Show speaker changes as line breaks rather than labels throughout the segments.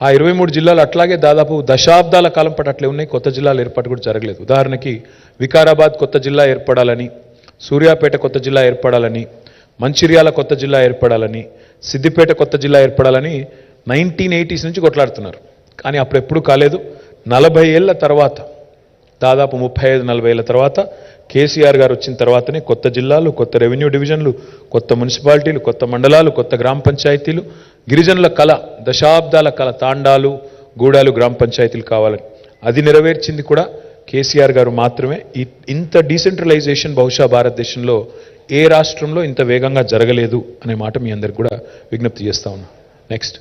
ఆ 23 జిల్లాలు అట్లాగే దాదాపు దశాబ్దాల కాలం పాటు అట్లే ఉన్నాయి. కొత్త జిల్లాలు ఏర్పాటు కూడా జరగలేదు. ఉదాహరణకి వికారాబాద్ కొత్త జిల్లా ఏర్పడాలని, సూర్యాపేట కొత్త జిల్లా ఏర్పడాలని, మంచిర్యాల కొత్త జిల్లా ఏర్పడాలని, సిద్దిపేట కొత్త జిల్లా ఏర్పడాలని 1980s నుంచి కొట్లాడుతున్నారు. కానీ అప్పుడు ఎప్పుడూ కాలేదు. 40 ఏళ్ల తర్వాత, దాదాపు 35-40 ఏళ్ల తర్వాత కేసీఆర్ గారు వచ్చిన తర్వాతనే కొత్త జిల్లాలు, కొత్త రెవెన్యూ డివిజన్లు, కొత్త మున్సిపాలిటీలు, కొత్త మండలాలు, కొత్త గ్రామ పంచాయతీలు, గిరిజనుల కళ, దశాబ్దాల కళ, తాండాలు, గూడాలు గ్రామ పంచాయతీలు కావాలని అది నెరవేర్చింది కూడా కేసీఆర్ గారు మాత్రమే. ఇంత డీసెంట్రలైజేషన్ బహుశా భారతదేశంలో ఏ రాష్ట్రంలో ఇంత వేగంగా జరగలేదు అనే మాట మీ అందరికి కూడా విజ్ఞప్తి చేస్తా ఉన్నా. Next,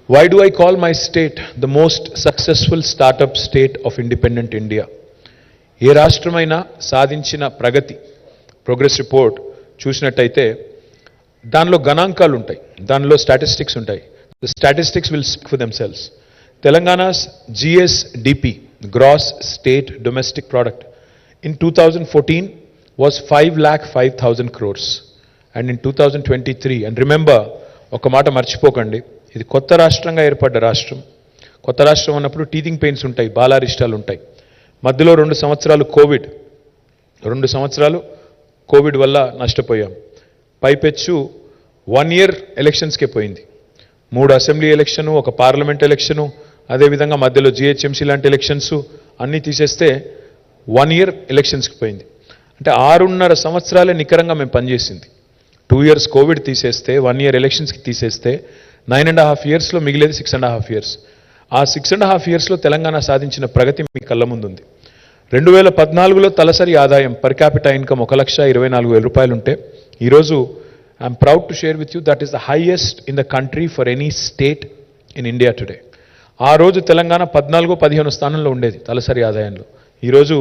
why do I call my state the most successful startup state of independent India? ఏ రాష్ట్రమైనా సాధించిన ప్రగతి ప్రోగ్రెస్ రిపోర్ట్ చూసినట్టయితే దానిలో గణాంకాలు ఉంటాయి, దానిలో స్టాటిస్టిక్స్ ఉంటాయి. The statistics will speak for themselves. Telangana's GSDP, gross state domestic product, in 2014 was 5,05,000 crores and in 2023, and remember, ఒక మాట మర్చిపోకండి, ఇది కొత్త రాష్ట్రంగా ఏర్పడ్డ రాష్ట్రం. కొత్త రాష్ట్రం అన్నప్పుడు టీథింగ్ పెయిన్స్ ఉంటాయి, బాలారిష్టాలు ఉంటాయి. మధ్యలో 2 సంవత్సరాలు కోవిడ్ వల్ల నష్టపోయాం. పైపెచ్చు 1 year ఎలక్షన్స్కే పోయింది. 3 అసెంబ్లీ ఎలక్షను, ఒక పార్లమెంట్ ఎలక్షను, అదేవిధంగా మధ్యలో GHMC లాంటి ఎలక్షన్స్ అన్నీ తీసేస్తే 1 year ఎలక్షన్స్కి పోయింది. అంటే 6.5 సంవత్సరాలే నికరంగా మేము పనిచేసింది. 2 years కోవిడ్ తీసేస్తే, 1 year ఎలక్షన్స్కి తీసేస్తే 9.5 yearsలో మిగిలేది 6.5 years. ఆ 6.5 yearsలో తెలంగాణ సాధించిన ప్రగతి మీ కళ్ళ ముందుంది. 2014లో తలసరి ఆదాయం పర్ క్యాపిటా ఇన్కమ్ 1,24,000 రూపాయలు ఉంటే ఈరోజు I'm proud to share with you that is the highest in the country for any state in India today. ఆ రోజు తెలంగాణ 14-15 స్థానంలో ఉండేది తలసరి ఆదాయంలో. ఈరోజు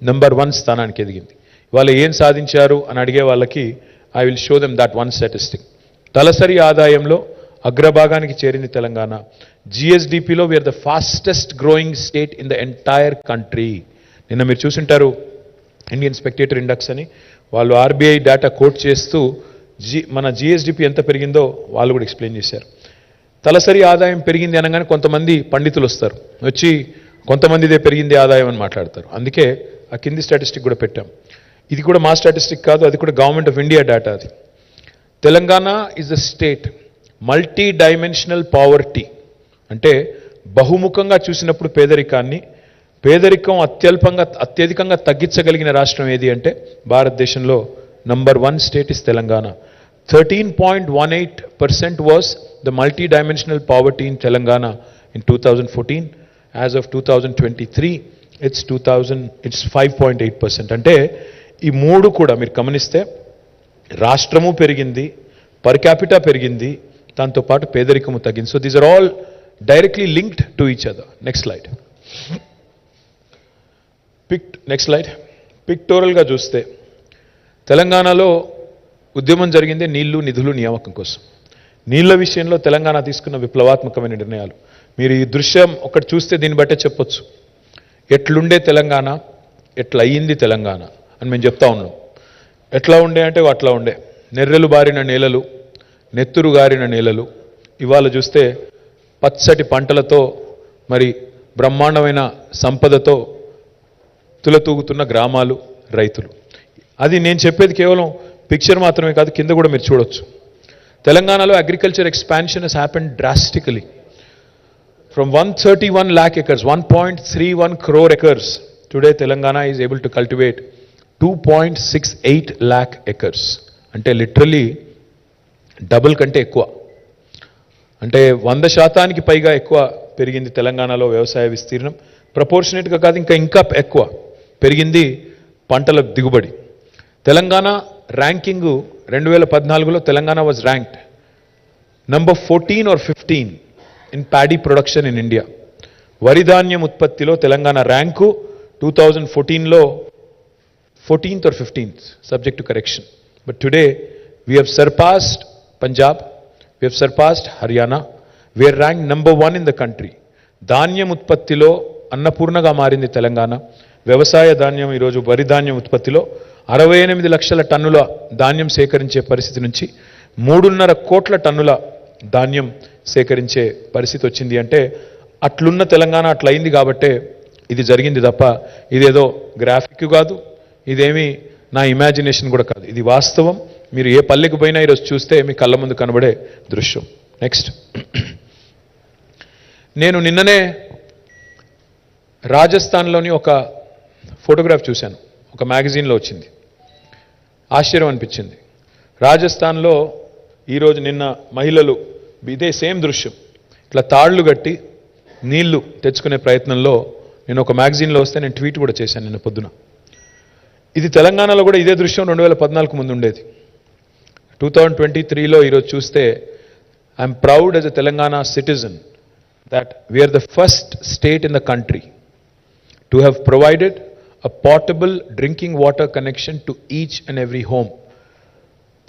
నెంబర్ 1 స్థానానికి ఎదిగింది. వాళ్ళు ఏం సాధించారు అని అడిగే వాళ్ళకి I will show them that 1 statistic. తలసరి ఆదాయంలో అగ్రభాగానికి చేరింది తెలంగాణ. GSDPలో we're the fastest growing state in the entire country. నిన్న మీరు చూసింటారు ఇండియన్ స్పెక్టేటర్ ఇండెక్స్ అని, వాళ్ళు RBI డేటా కోట్ చేస్తూ మన GSDP ఎంత పెరిగిందో వాళ్ళు కూడా ఎక్స్ప్లెయిన్ చేశారు. తలసరి ఆదాయం పెరిగింది అనగానే కొంతమంది పండితులు వస్తారు, వచ్చి కొంతమందిదే పెరిగింది ఆదాయం అని మాట్లాడతారు. అందుకే ఆ కింది స్టాటిస్టిక్ కూడా పెట్టాం. ఇది కూడా మా స్టాటిస్టిక్ కాదు, అది కూడా గవర్నమెంట్ ఆఫ్ ఇండియా డేటా. అది Telangana is the state multidimensional poverty, అంటే బహుముఖంగా చూసినప్పుడు పేదరికం అత్యధికంగా తగ్గించగలిగిన రాష్ట్రం ఏది అంటే భారతదేశంలో number 1 state is Telangana. 13.18% was the multi-dimensional poverty in Telangana in 2014. As of 2023, it's 5.8%. అంటే ఈ మూడు కూడా మీరు గమనిస్తే రాష్ట్రము పెరిగింది, పర్ క్యాపిటా పెరిగింది, దాంతో పాటు పేదరికము తగ్గింది. So these are all directly linked to each other. Next slide. పిక్టోరల్గా చూస్తే తెలంగాణలో ఉద్యమం జరిగిందే నీళ్లు, నిధులు, నియామకం కోసం. నీళ్ల విషయంలో తెలంగాణ తీసుకున్న విప్లవాత్మకమైన నిర్ణయాలు మీరు ఈ దృశ్యం ఒకటి చూస్తే దీన్ని బట్టే చెప్పొచ్చు. ఎట్లుండే తెలంగాణ, ఎట్లా అయ్యింది తెలంగాణ అని మేము చెప్తా ఉన్నాం. ఎట్లా ఉండే అంటే అట్లా ఉండే. నెర్రెలు బారిన నేలలు, నెత్తురు గారిన నేలలు. ఇవాళ చూస్తే పచ్చటి పంటలతో, మరి బ్రహ్మాండమైన సంపదతో తులతూగుతున్న గ్రామాలు, రైతులు. అది నేను చెప్పేది కేవలం పిక్చర్ మాత్రమే కాదు, కింద కూడా మీరు చూడొచ్చు. తెలంగాణలో agriculture expansion has happened drastically from 131 lakh acres, 1.31 crore acres. Today Telangana is able to cultivate 2.68 lakh acres. అంటే లిటరలీ డబుల్ కంటే ఎక్కువ, అంటే 100% పైగా ఎక్కువ పెరిగింది తెలంగాణలో వ్యవసాయ విస్తీర్ణం. ప్రపోర్షనేట్గా కాదు, ఇంకా ఎక్కువ పెరిగింది పంటల దిగుబడి. తెలంగాణ ర్యాంకింగ్ 2014లో Telangana was ranked number 14 or 15 in paddy production in India. వరి ధాన్యం ఉత్పత్తిలో తెలంగాణ ర్యాంకు 2014లో 14th or 15th, subject to correction. But today we have surpassed Punjab, we have surpassed Haryana, we are ranked number 1 in the country. ధాన్యం ఉత్పత్తిలో అన్నపూర్ణగా మారింది తెలంగాణ. వ్యవసాయ ధాన్యం ఈరోజు వరి ధాన్యం ఉత్పత్తిలో 68 లక్షల టన్నుల ధాన్యం సేకరించే పరిస్థితి నుంచి 3.5 కోట్ల టన్నుల ధాన్యం సేకరించే పరిస్థితి వచ్చింది అంటే అట్లున్న తెలంగాణ అట్లయింది కాబట్టే ఇది జరిగింది తప్ప ఇదేదో గ్రాఫిక్ కాదు, ఇదేమీ నా ఇమాజినేషన్ కూడా కాదు, ఇది వాస్తవం. మీరు ఏ పల్లెకు పోయినా ఈరోజు చూస్తే మీ కళ్ళ ముందు కనబడే దృశ్యం. నెక్స్ట్, నేను నిన్ననే రాజస్థాన్లోని ఒక ఫోటోగ్రాఫ్ చూశాను, ఒక మ్యాగజైన్లో వచ్చింది. ఆశ్చర్యం అనిపించింది. రాజస్థాన్లో ఈరోజు నిన్న మహిళలు ఇదే సేమ్ దృశ్యం ఇట్లా తాళ్లు కట్టి నీళ్లు తెచ్చుకునే ప్రయత్నంలో నేను ఒక మ్యాగజైన్లో వస్తే నేను ట్వీట్ కూడా చేశాను నిన్న పొద్దున. ఇది తెలంగాణలో కూడా ఇదే దృశ్యం 2014 ముందు ఉండేది. 2023లో ఈరోజు చూస్తే I'm proud as a Telangana citizen that we're the first state in the country to have provided a portable drinking water connection to each and every home.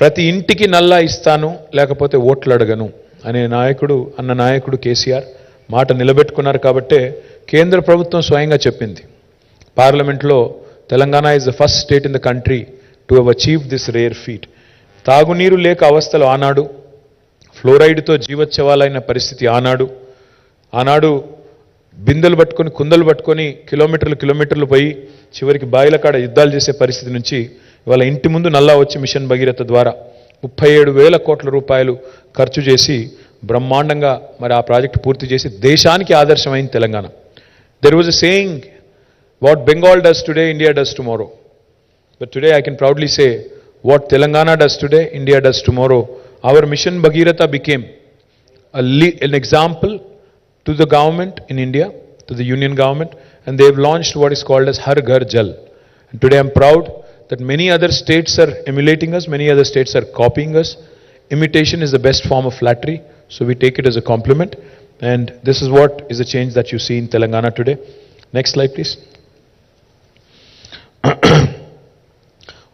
ప్రతి ఇంటికి నల్లా ఇస్తాను లేకపోతే ఓట్లు అడగను అనే నాయకుడు కేసీఆర్ మాట నిలబెట్టుకున్నారు కాబట్టే కేంద్ర ప్రభుత్వం స్వయంగా చెప్పింది పార్లమెంట్లో Telangana is the first state in the country to have achieve this rare feet. తాగునీరు లేక అవస్థలు ఆనాడు, ఫ్లోరైడ్తో జీవోత్సవాలైన పరిస్థితి ఆనాడు బిందెలు పట్టుకొని కుందలు పట్టుకొని కిలోమీటర్లు పోయి చివరికి బాయిల కాడ యుద్ధాలు చేసే పరిస్థితి నుంచి ఇవాళ ఇంటి ముందు నల్లా వచ్చి మిషన్ భగీరథ ద్వారా 37,000 కోట్ల రూపాయలు ఖర్చు చేసి బ్రహ్మాండంగా మరి ఆ ప్రాజెక్టు పూర్తి చేసి దేశానికి ఆదర్శమైంది Telangana. There was a saying, what Bengal does today India does tomorrow, but today I can proudly say what Telangana does today India does tomorrow. Our mission Bhagiratha became an example to the government in India, to the union government, and they have launched what is called as Har Ghar Jal. And today I am proud that many other states are emulating us, many other states are copying us. Imitation is the best form of flattery, so we take it as a compliment, and this is what is the change that you see in Telangana today. Next slide please.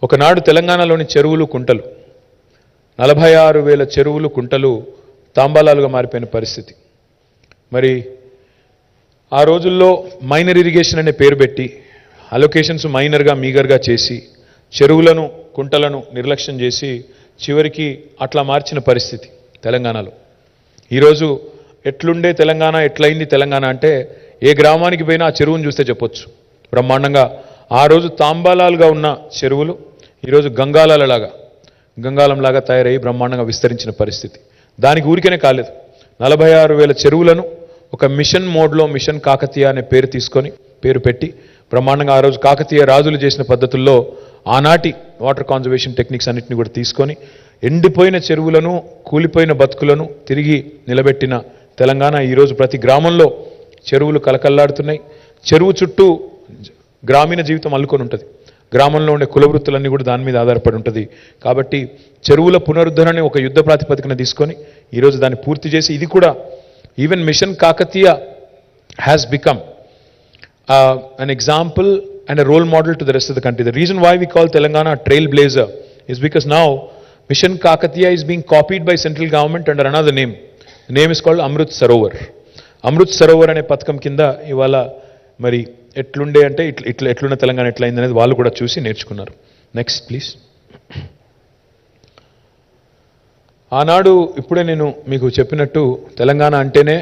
ఒకనాడు తెలంగాణలోని చెరువులు కుంటలు 46,000 చెరువులు కుంటలు తాంబాలాలుగా మారిపోయిన పరిస్థితి. మరి ఆ రోజుల్లో మైనర్ ఇరిగేషన్ అనే పేరు పెట్టి అలొకేషన్స్ మైనర్గా మీగర్గా చేసి చెరువులను కుంటలను నిర్లక్ష్యం చేసి చివరికి అట్లా మార్చిన పరిస్థితి తెలంగాణలో. ఈరోజు ఎట్లుండే తెలంగాణ, ఎట్లయింది తెలంగాణ అంటే ఏ గ్రామానికి పోయినా ఆ చెరువును చూస్తే చెప్పొచ్చు బ్రహ్మాండంగా. ఆ రోజు తాంబాలాలుగా ఉన్న చెరువులు ఈరోజు గంగాలంలాగా తయారయ్యి బ్రహ్మాండంగా విస్తరించిన పరిస్థితి. దానికి ఊరికనే కాలేదు, 46,000 చెరువులను ఒక మిషన్ మోడ్లో మిషన్ కాకతీయ అనే పేరు పెట్టి బ్రహ్మాండంగా ఆ రోజు కాకతీయ రాజులు చేసిన పద్ధతుల్లో ఆనాటి వాటర్ కాన్జర్వేషన్ టెక్నిక్స్ అన్నింటినీ కూడా తీసుకొని ఎండిపోయిన చెరువులను, కూలిపోయిన బతుకులను తిరిగి నిలబెట్టిన తెలంగాణ. ఈరోజు ప్రతి గ్రామంలో చెరువులు కలకల్లాడుతున్నాయి. చెరువు చుట్టూ గ్రామీణ జీవితం అల్లుకొని ఉంటుంది. గ్రామంలో ఉండే కులవృత్తులన్నీ కూడా దాని మీద ఆధారపడి ఉంటుంది. కాబట్టి చెరువుల పునరుద్ధరణని ఒక యుద్ధ ప్రాతిపదికన తీసుకొని ఈరోజు దాన్ని పూర్తి చేసి ఇది కూడా even mission Kakatiya has become an example and a role model to the rest of the country. The reason why we call Telangana a trailblazer is because now Mission Kakatiya is being copied by central government under another name. The name is called Amrit Sarovar. Amrit Sarovar అనే పథకం కింద ఇవాళ మరి ఎట్లుండే అంటే ఎట్లున్న తెలంగాణ ఎట్లయింది అనేది వాళ్ళు కూడా చూసి నేర్చుకున్నారు. Next please. ఆనాడు ఇప్పుడే నేను మీకు చెప్పినట్టు తెలంగాణ అంటేనే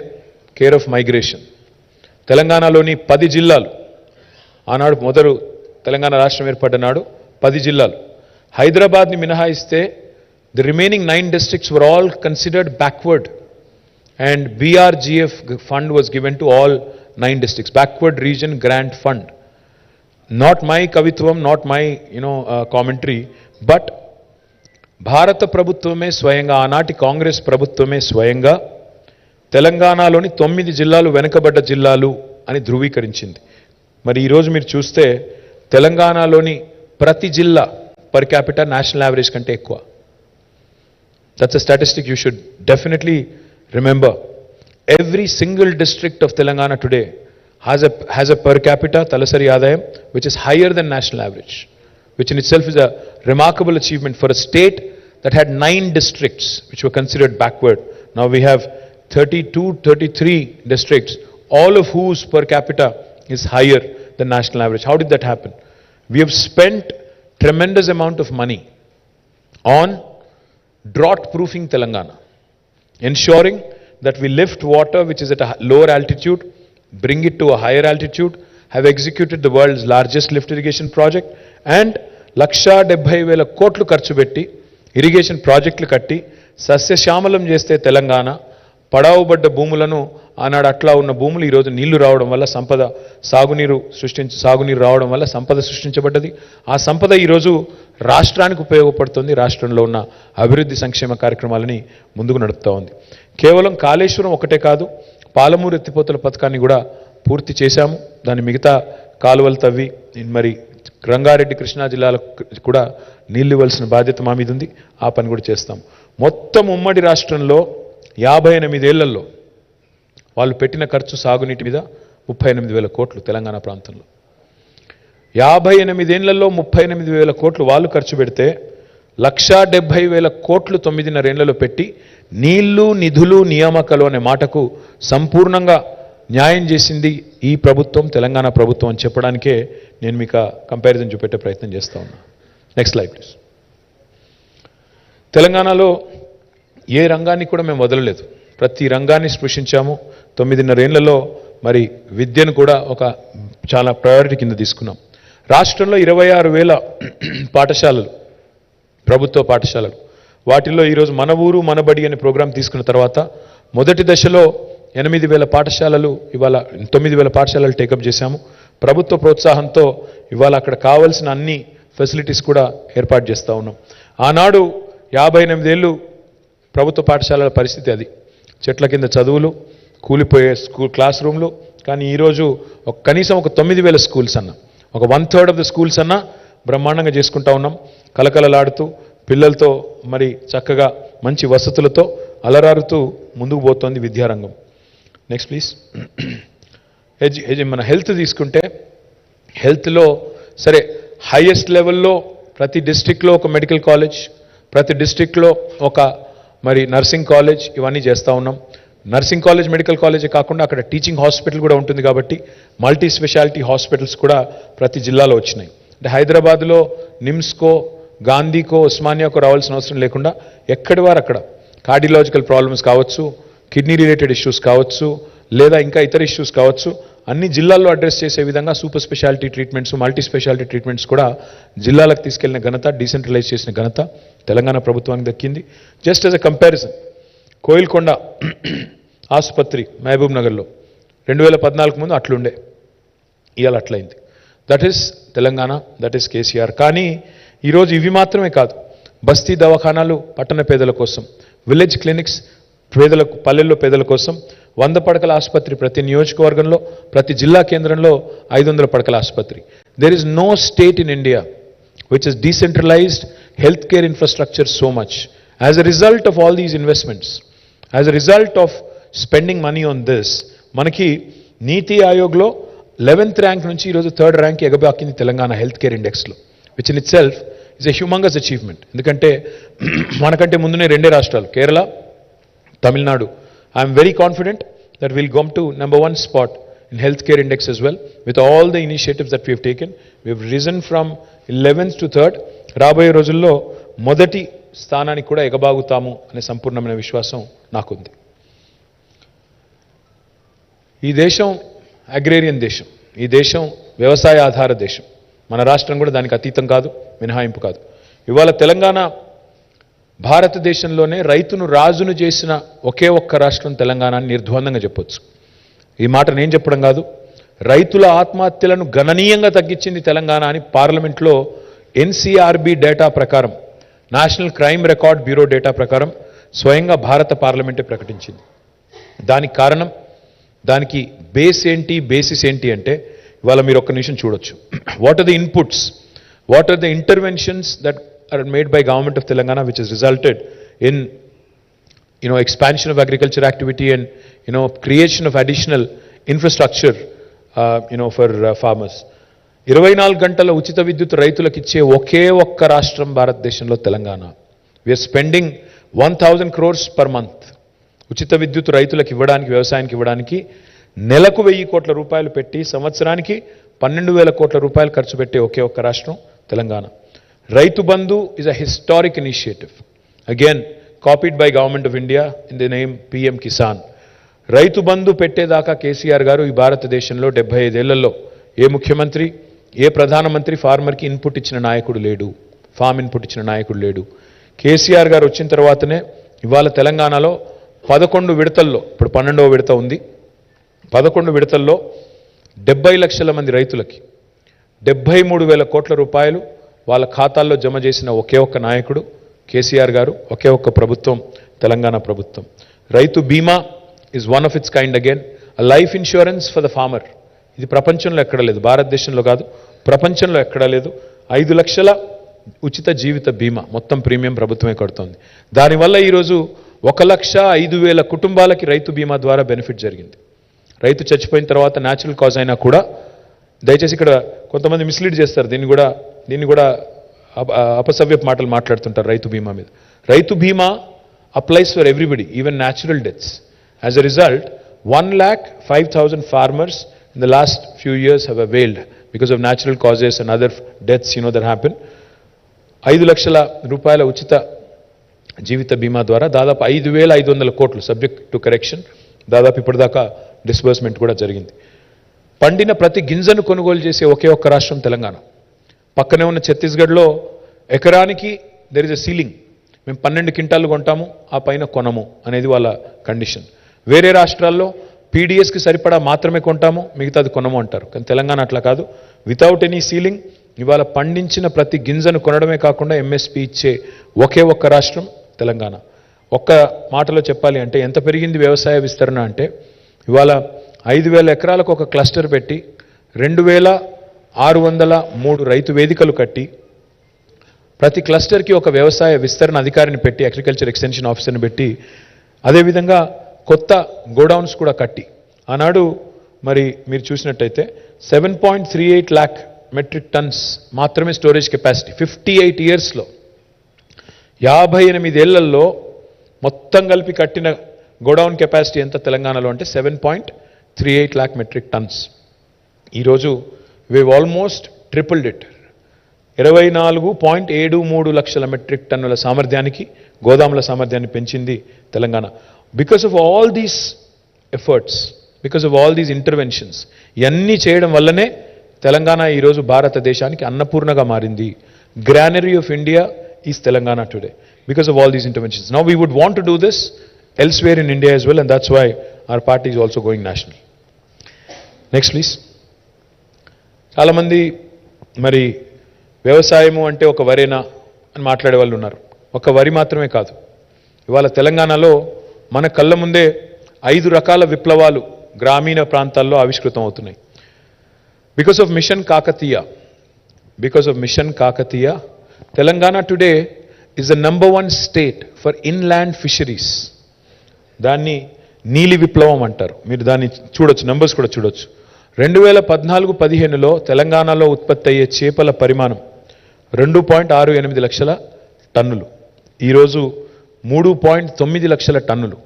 కేర్ ఆఫ్ మైగ్రేషన్. తెలంగాణలోని 10 జిల్లాలు ఆనాడు మొదలు తెలంగాణ రాష్ట్రం ఏర్పడ్డ నాడు 10 జిల్లాలు, హైదరాబాద్ని మినహాయిస్తే the remaining 9 districts were all considered backward, and BRGF fund was given to all 9 districts, backward region grant fund. Not my kavitvam, not my commentary, but భారత ప్రభుత్వమే స్వయంగా, ఆనాటి కాంగ్రెస్ ప్రభుత్వమే స్వయంగా తెలంగాణలోని 9 జిల్లాలు వెనుకబడ్డ జిల్లాలు అని ధృవీకరించింది. మరి ఈరోజు మీరు చూస్తే తెలంగాణలోని ప్రతి జిల్లా పర్ క్యాపిటల్ నేషనల్ యావరేజ్ కంటే ఎక్కువ. That's a statistic you should definitely remember. Every single district of Telangana today has a per capita talasari adayam which is higher than national average, which in itself is a remarkable achievement for a state that had 9 districts which were considered backward. Now we have 33 districts, all of whose per capita is higher than national average. How did that happen? We have spent tremendous amount of money on drought proofing Telangana, ensuring that we lift water which is at a lower altitude, bring it to a higher altitude, have executed the world's largest lift irrigation project, and 1,70,000 కోట్లు ఖర్చు పెట్టి irrigation ప్రాజెక్టులు కట్టి సస్యశ్యామలం చేస్తే తెలంగాణ పడావుబడ్డ భూములను ఆనాడు అట్లా ఉన్న భూములు ఈరోజు నీళ్లు రావడం వల్ల సంపద సాగునీరు రావడం వల్ల సంపద సృష్టించబడ్డది. ఆ సంపద ఈరోజు రాష్ట్రానికి ఉపయోగపడుతుంది. రాష్ట్రంలో ఉన్న అభివృద్ధి సంక్షేమ కార్యక్రమాలని ముందుకు నడుపుతూ ఉంది. కేవలం కాళేశ్వరం ఒకటే కాదు, పాలమూరు ఎత్తిపోతల పథకాన్ని కూడా పూర్తి చేశాము. దాని మిగతా కాలువలు తవ్వి మరి రంగారెడ్డి కృష్ణా జిల్లాలకు కూడా నీళ్ళు ఇవ్వాల్సిన బాధ్యత మా మీద ఉంది. ఆ పని కూడా చేస్తాం. మొత్తం ఉమ్మడి రాష్ట్రంలో 58 ఏళ్లలో వాళ్ళు పెట్టిన ఖర్చు సాగునీటి మీద 38,000 కోట్లు. తెలంగాణ ప్రాంతంలో 58 ఏళ్లలో 38,000 కోట్లు వాళ్ళు ఖర్చు పెడితే 1,70,000 కోట్లు 9.5 ఏళ్లలో పెట్టి నీళ్లు నిధులు నియామకాలు అనే మాటకు సంపూర్ణంగా న్యాయం చేసింది ఈ ప్రభుత్వం, తెలంగాణ ప్రభుత్వం అని చెప్పడానికే నేను మీకు కంపారిజన్ చూపెట్టే ప్రయత్నం చేస్తూ ఉన్నా. Next slide please. తెలంగాణలో ఏ రంగాన్ని కూడా మేము వదలలేదు. ప్రతి రంగాన్ని స్పృశించాము. 9.5 ఏళ్లలో మరి విద్యను కూడా ఒక చాలా ప్రయారిటీ కింద తీసుకున్నాం. రాష్ట్రంలో 26,000 పాఠశాలలు, ప్రభుత్వ పాఠశాలలు. వాటిల్లో ఈరోజు మన ఊరు మన బడి అనే ప్రోగ్రాం తీసుకున్న తర్వాత మొదటి దశలో 8,000 పాఠశాలలు, ఇవాళ 9,000 పాఠశాలలు టేకప్ చేశాము. ప్రభుత్వ ప్రోత్సాహంతో ఇవాళ అక్కడ కావాల్సిన అన్ని ఫెసిలిటీస్ కూడా ఏర్పాటు చేస్తూ ఉన్నాం. ఆనాడు 58 ఏళ్ళు ప్రభుత్వ పాఠశాలల పరిస్థితి అది. చెట్ల కింద చదువులు, కూలిపోయే క్లాస్ రూమ్లు. కానీ ఈరోజు కనీసం ఒక 9,000 స్కూల్స్ అన్న, ఒక 1/3 ఆఫ్ ద స్కూల్స్ అన్న బ్రహ్మాండంగా చేసుకుంటా ఉన్నాం. కలకలలాడుతూ పిల్లలతో మరి చక్కగా మంచి వసతులతో అలరారుతూ ముందుకు పోతోంది విద్యారంగం. Next please. మన హెల్త్ తీసుకుంటే హెల్త్లో సరే హైయెస్ట్ లెవెల్లో ప్రతి డిస్ట్రిక్ట్లో ఒక మెడికల్ కాలేజ్, ప్రతి డిస్ట్రిక్ట్లో ఒక మరి నర్సింగ్ కాలేజ్, ఇవన్నీ చేస్తూ ఉన్నాం. నర్సింగ్ కాలేజ్ మెడికల్ కాలేజే కాకుండా అక్కడ టీచింగ్ హాస్పిటల్ కూడా ఉంటుంది కాబట్టి మల్టీ స్పెషాలిటీ హాస్పిటల్స్ కూడా ప్రతి జిల్లాలో వచ్చినాయి. అంటే హైదరాబాద్లో నిమ్స్కో, గాంధీకో, ఉస్మానియాకో రావాల్సిన అవసరం లేకుండా ఎక్కడి వారు అక్కడ కార్డియలాజికల్ ప్రాబ్లమ్స్ కావచ్చు, కిడ్నీ రిలేటెడ్ ఇష్యూస్ కావచ్చు, లేదా ఇంకా ఇతర ఇష్యూస్ కావచ్చు, అన్ని జిల్లాల్లో అడ్రస్ చేసే విధంగా super speciality treatments, multi speciality treatments కూడా జిల్లాలకు తీసుకెళ్లిన ఘనత, డీసెంట్రలైజ్ చేసిన ఘనత తెలంగాణ ప్రభుత్వానికి దక్కింది. Just as a comparison, Koilkonda ఆసుపత్రి మహబూబ్ నగర్లో 2014 ముందు అట్లుండే, ఇవాళ అట్లయింది. That is Telangana, that is KCR. కానీ ఈరోజు ఇవి మాత్రమే కాదు, బస్తీ దవాఖానాలు పట్టణ పేదల కోసం, విలేజ్ క్లినిక్స్ పేదలకు, పల్లెల్లో పేదల కోసం 100 పడకల ఆసుపత్రి ప్రతి నియోజకవర్గంలో, ప్రతి జిల్లా కేంద్రంలో 500 పడకల ఆసుపత్రి. There is no state in India which has decentralized healthcare infrastructure so much. As a result of all these investments, as a result of spending money on this, మనకి నీతి ఆయోగ్లో 11th ర్యాంక్ నుంచి ఈరోజు 3rd rank ఎగబాకింది Telangana health care ఇండెక్స్లో, which in it self is a humongous achievement. ఎందుకంటే మనకంటే ముందునే 2 రాష్ట్రాలు, Kerala, Tamil Nadu. I'm very confident that we'll come to number 1 spot in healthcare index as well with all the initiatives that we have taken. We have risen from 11th to 3rd. రాబోయే రోజుల్లో మొదటి స్థానానికి కూడా ఎగబాగుతాము అనే సంపూర్ణమైన విశ్వాసం నాకుంది. ఈ దేశం అగ్రేరియన్ దేశం, ఈ దేశం వ్యవసాయ ఆధార దేశం. మన రాష్ట్రం కూడా దానికి అతీతం కాదు, మినహాయింపు కాదు. ఇవాళ తెలంగాణ భారతదేశంలోనే రైతును రాజును చేసిన ఒకే ఒక్క రాష్ట్రం తెలంగాణ అని నిర్ద్వందంగా చెప్పొచ్చు. ఈ మాట నేను చెప్పడం కాదు, రైతుల ఆత్మహత్యలను గణనీయంగా తగ్గించింది తెలంగాణ అని పార్లమెంట్లో ఎన్సీఆర్బీ డేటా ప్రకారం, national crime record bureau data ప్రకారం స్వయంగా భారత పార్లమెంటే ప్రకటించింది. దానికి కారణం, దానికి బేసిస్ ఏంటి అంటే ఇవాళ మీరు ఒక్క నిమిషం చూడొచ్చు. What are the inputs, what are the interventions that are made by government of Telangana, which has resulted in expansion of agriculture activity and creation of additional infrastructure for farmers. 24 గంటల ఉచిత విద్యుత్ రైతులకు ఇచ్చే ఒకే ఒక్క రాష్ట్రం భారతదేశంలో Telangana. We are spending 1,000 crores per month ఉచిత విద్యుత్ రైతులకు ఇవ్వడానికి, వ్యవసాయానికి ఇవ్వడానికి నెలకు 1,000 కోట్ల రూపాయలు పెట్టి సంవత్సరానికి 12,000 కోట్ల రూపాయలు ఖర్చు పెట్టే ఒకే ఒక్క రాష్ట్రం Telangana. Rythu Bandhu is a historic initiative. Again, copied by government of India in the name PM Kisan. Rythu Bandhu పెట్టేదాకా KCR గారు ఈ భారతదేశంలో 75 ఏళ్లలో ఏ ముఖ్యమంత్రి, ఏ ప్రధానమంత్రి ఫార్మర్కి ఇన్పుట్ ఇచ్చిన నాయకుడు లేడు, ఫామ్ ఇన్పుట్ ఇచ్చిన నాయకుడు లేడు. కేసీఆర్ గారు వచ్చిన తర్వాతనే ఇవాళ తెలంగాణలో 11 విడతల్లో, ఇప్పుడు 12వ విడత ఉంది, 11 విడతల్లో 70 లక్షల మంది రైతులకి 73,000 కోట్ల రూపాయలు వాళ్ళ ఖాతాల్లో జమ చేసిన ఒకే ఒక్క నాయకుడు కేసీఆర్ గారు, ఒకే ఒక్క ప్రభుత్వం తెలంగాణ ప్రభుత్వం. Rythu Bima is one of its kind again, life insurance for the farmer. ఇది ప్రపంచంలో ఎక్కడ లేదు, భారతదేశంలో కాదు ప్రపంచంలో ఎక్కడా లేదు. 5 లక్షల ఉచిత జీవిత బీమా, మొత్తం ప్రీమియం ప్రభుత్వమే కడుతోంది. దానివల్ల ఈరోజు 1,05,000 కుటుంబాలకి రైతు బీమా ద్వారా బెనిఫిట్ జరిగింది. రైతు చచ్చిపోయిన తర్వాత న్యాచురల్ కాజ్ అయినా కూడా, దయచేసి ఇక్కడ కొంతమంది మిస్లీడ్ చేస్తారు, దీన్ని కూడా అపసవ్యపు మాటలు మాట్లాడుతుంటారు రైతు బీమా మీద. రైతు బీమా applies for everybody, even natural deaths. As a result 1,05,000 farmers in the last few years have availed because of natural causes and other deaths that happen. 5 లక్షల రూపాయల ఉచిత జీవిత బీమా ద్వారా దాదాపు 5,500 కోట్లు, సబ్జెక్ట్ టు కరెక్షన్, దాదాపు ఇప్పటిదాకా డిస్బర్స్మెంట్ కూడా జరిగింది. పండిన ప్రతి గింజను కొనుగోలు చేసే ఒకే ఒక్క రాష్ట్రం తెలంగాణ. పక్కనే ఉన్న ఛత్తీస్గఢ్లో ఎకరానికి దెర్ ఇస్ ఎ సీలింగ్, మేము 12 క్వింటాలు కొంటాము, ఆ పైన కొనము అనేది వాళ్ళ కండిషన్. వేరే రాష్ట్రాల్లో పీడిఎస్కి సరిపడా మాత్రమే కొంటాము, మిగతాది కొనము అంటారు. కానీ తెలంగాణ అట్లా కాదు, వితౌట్ ఎనీ సీలింగ్ ఇవాళ పండించిన ప్రతి గింజను కొనడమే కాకుండా ఎంఎస్పీ ఇచ్చే ఒకే ఒక్క రాష్ట్రం తెలంగాణ. ఒక్క మాటలో చెప్పాలి అంటే ఎంత పెరిగింది వ్యవసాయ విస్తరణ అంటే, ఇవాళ 5,000 ఎకరాలకు ఒక క్లస్టర్ పెట్టి 2,603 రైతు వేదికలు కట్టి ప్రతి క్లస్టర్కి ఒక వ్యవసాయ విస్తరణ అధికారిని పెట్టి, అగ్రికల్చర్ ఎక్స్టెన్షన్ ఆఫీసర్ని పెట్టి, అదేవిధంగా కొత్త గోడౌన్స్ కూడా కట్టి, ఆనాడు మరి మీరు చూసినట్టయితే 7.38 lakh మెట్రిక్ టన్స్ మాత్రమే స్టోరేజ్ కెపాసిటీ. 58 ఇయర్స్లో 58 ఏళ్లలో మొత్తం కలిపి కట్టిన గోడౌన్ కెపాసిటీ ఎంత తెలంగాణలో అంటే 7.38 lakh మెట్రిక్ టన్స్. ఈరోజు we've almost tripled it. 24.73 లక్షల మెట్రిక్ టన్నుల సామర్థ్యానికి, గోదాముల సామర్థ్యాన్ని పెంచింది Telangana. Because of all these efforts, because of all these interventions, ఇవన్నీ చేయడం వల్లనే తెలంగాణ ఈరోజు భారతదేశానికి అన్నపూర్ణగా మారింది. Granary of India is Telangana today because of all these interventions. Now we would want to do this elsewhere in India as well, and that's why our party is also going national. Next please. చాలామంది మరి వ్యవసాయము అంటే ఒక వరేనా అని మాట్లాడే వాళ్ళు ఉన్నారు. ఒక వరి మాత్రమే కాదు, ఇవాళ తెలంగాణలో మన కళ్ళ ముందే 5 రకాల విప్లవాలు గ్రామీణ ప్రాంతాల్లో ఆవిష్కృతం అవుతున్నాయి. Because of mission Kakatiya, Telangana today is the number 1 state for inland fisheries. దాన్ని నీలి విప్లవం అంటారు. మీరు దాన్ని చూడొచ్చు, నంబర్స్ కూడా చూడొచ్చు. 2014-15లో తెలంగాణలో ఉత్పత్తి అయ్యే చేపల పరిమాణం 2.68 లక్షల టన్నులు, ఈరోజు 3.9 లక్షల టన్నులు.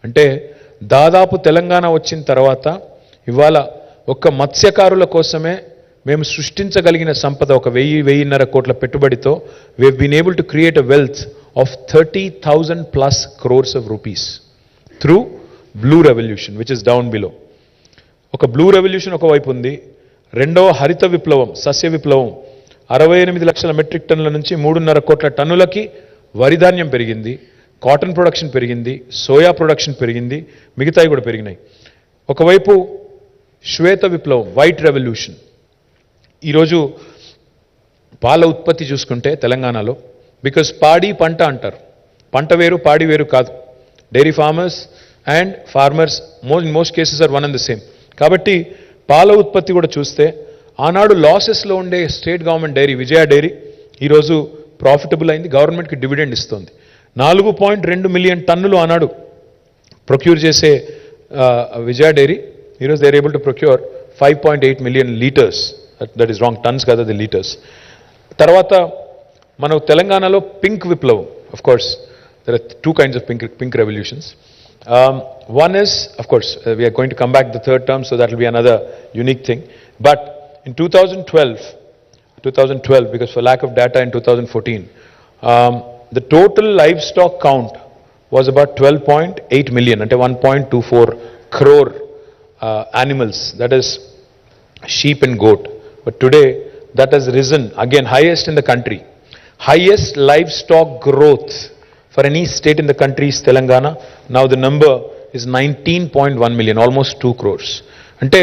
అంటే దాదాపు తెలంగాణ వచ్చిన తర్వాత ఇవాళ ఒక్క మత్స్యకారుల కోసమే మేము సృష్టించగలిగిన సంపద ఒక 1,000-1,500 కోట్ల పెట్టుబడితో we have been able to create a wealth of 30,000 plus crores of rupees through blue revolution which is down below. ఒక బ్లూ రెవల్యూషన్ ఒకవైపు ఉంది, రెండవ హరిత విప్లవం, సస్య విప్లవం 68 లక్షల మెట్రిక్ టన్నుల నుంచి 3.5 కోట్ల టన్నులకి వరిధాన్యం పెరిగింది, కాటన్ ప్రొడక్షన్ పెరిగింది, సోయా ప్రొడక్షన్ పెరిగింది, మిగతాయి కూడా పెరిగినాయి. ఒకవైపు శ్వేత విప్లవం, వైట్ రెవల్యూషన్. ఈరోజు పాల ఉత్పత్తి చూసుకుంటే తెలంగాణలో, బికాస్ పాడి పంట అంటారు, పంట వేరు పాడి వేరు కాదు. Dairy farmers and farmers in most cases are one and the same. కాబట్టి పాల ఉత్పత్తి కూడా చూస్తే ఆనాడు లాసెస్లో ఉండే state government dairy Vijaya dairy ఈరోజు ప్రాఫిటబుల్ అయింది, గవర్నమెంట్కి డివిడెండ్ ఇస్తుంది. 4.2 మిలియన్ టన్నులు ఆనాడు ప్రొక్యూర్ చేసే విజయ డైరీ ఈరోజు they are able to procure 5.8 million litres. That is wrong, tons కదా, ది లీటర్స్. తర్వాత మన తెలంగాణలో పింక్ విప్లవం. Of course there are 2 kinds of pink revolutions. One is, of course, we are going to come back the third term, so that will be another unique thing. But in 2012, because for lack of data in 2014, the total livestock count was about 12.8 million, ante 1.24 crore animals, that is sheep and goat. But today that has risen again, highest in the country. Highest livestock growth for any state in the country is Telangana. Now the number is 19.1 million, almost 2 crores. అంటే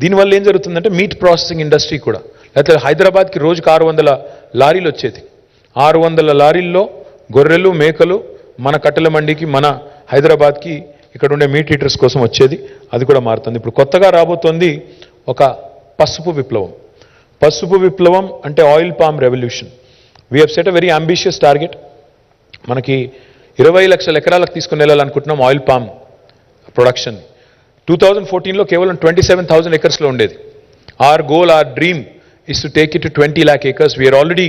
దీనివల్ల ఏం జరుగుతుందంటే meet processing industry కూడా, లేకపోతే హైదరాబాద్కి రోజుకి 600 లారీలు వచ్చేది. 600 లారీల్లో గొర్రెలు మేకలు మన కట్టెల మండికి, మన హైదరాబాద్కి ఇక్కడ ఉండే మీట్ ఈటర్స్ కోసం వచ్చేది. అది కూడా మారుతుంది. ఇప్పుడు కొత్తగా రాబోతోంది ఒక పసుపు విప్లవం. పసుపు విప్లవం అంటే oil palm revolution. We have set a very ambitious target. మనకి 20 లక్షల ఎకరాలకు తీసుకుని వెళ్ళాలనుకుంటున్నాం ఆయిల్ పామ్ ప్రొడక్షన్. 2014లో కేవలం 27,000 ఎకర్స్లో ఉండేది. Our goal, our dream is to take it to 20 lakh acres. We're already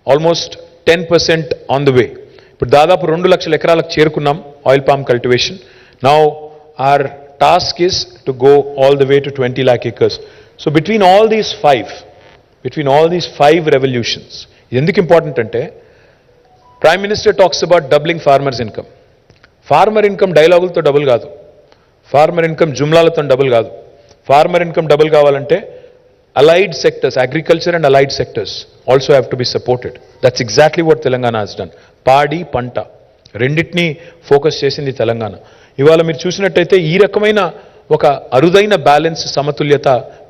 almost 10% on the way. ఇప్పుడు దాదాపు 2 లక్షల ఎకరాలకు చేరుకున్నాం oil palm cultivation. Now our task is to go all the way to 20 lakh acres. So between all these five revolutions, ఎందుకు important అంటే prime minister talks about doubling farmers income. Farmer income డైలాగులతో double కాదు, farmer income జుమ్లాలతో double కాదు. Farmer income double కావాలంటే allied sectors, agriculture and allied sectors also have to be supported. That's exactly what Telangana has done. పాడి పంట రెండింటినీ focus చేసింది తెలంగాణ. ఇవాళ మీరు చూసినట్టయితే ఈ రకమైన ఒక అరుదైన బ్యాలెన్స్, సమతుల్యత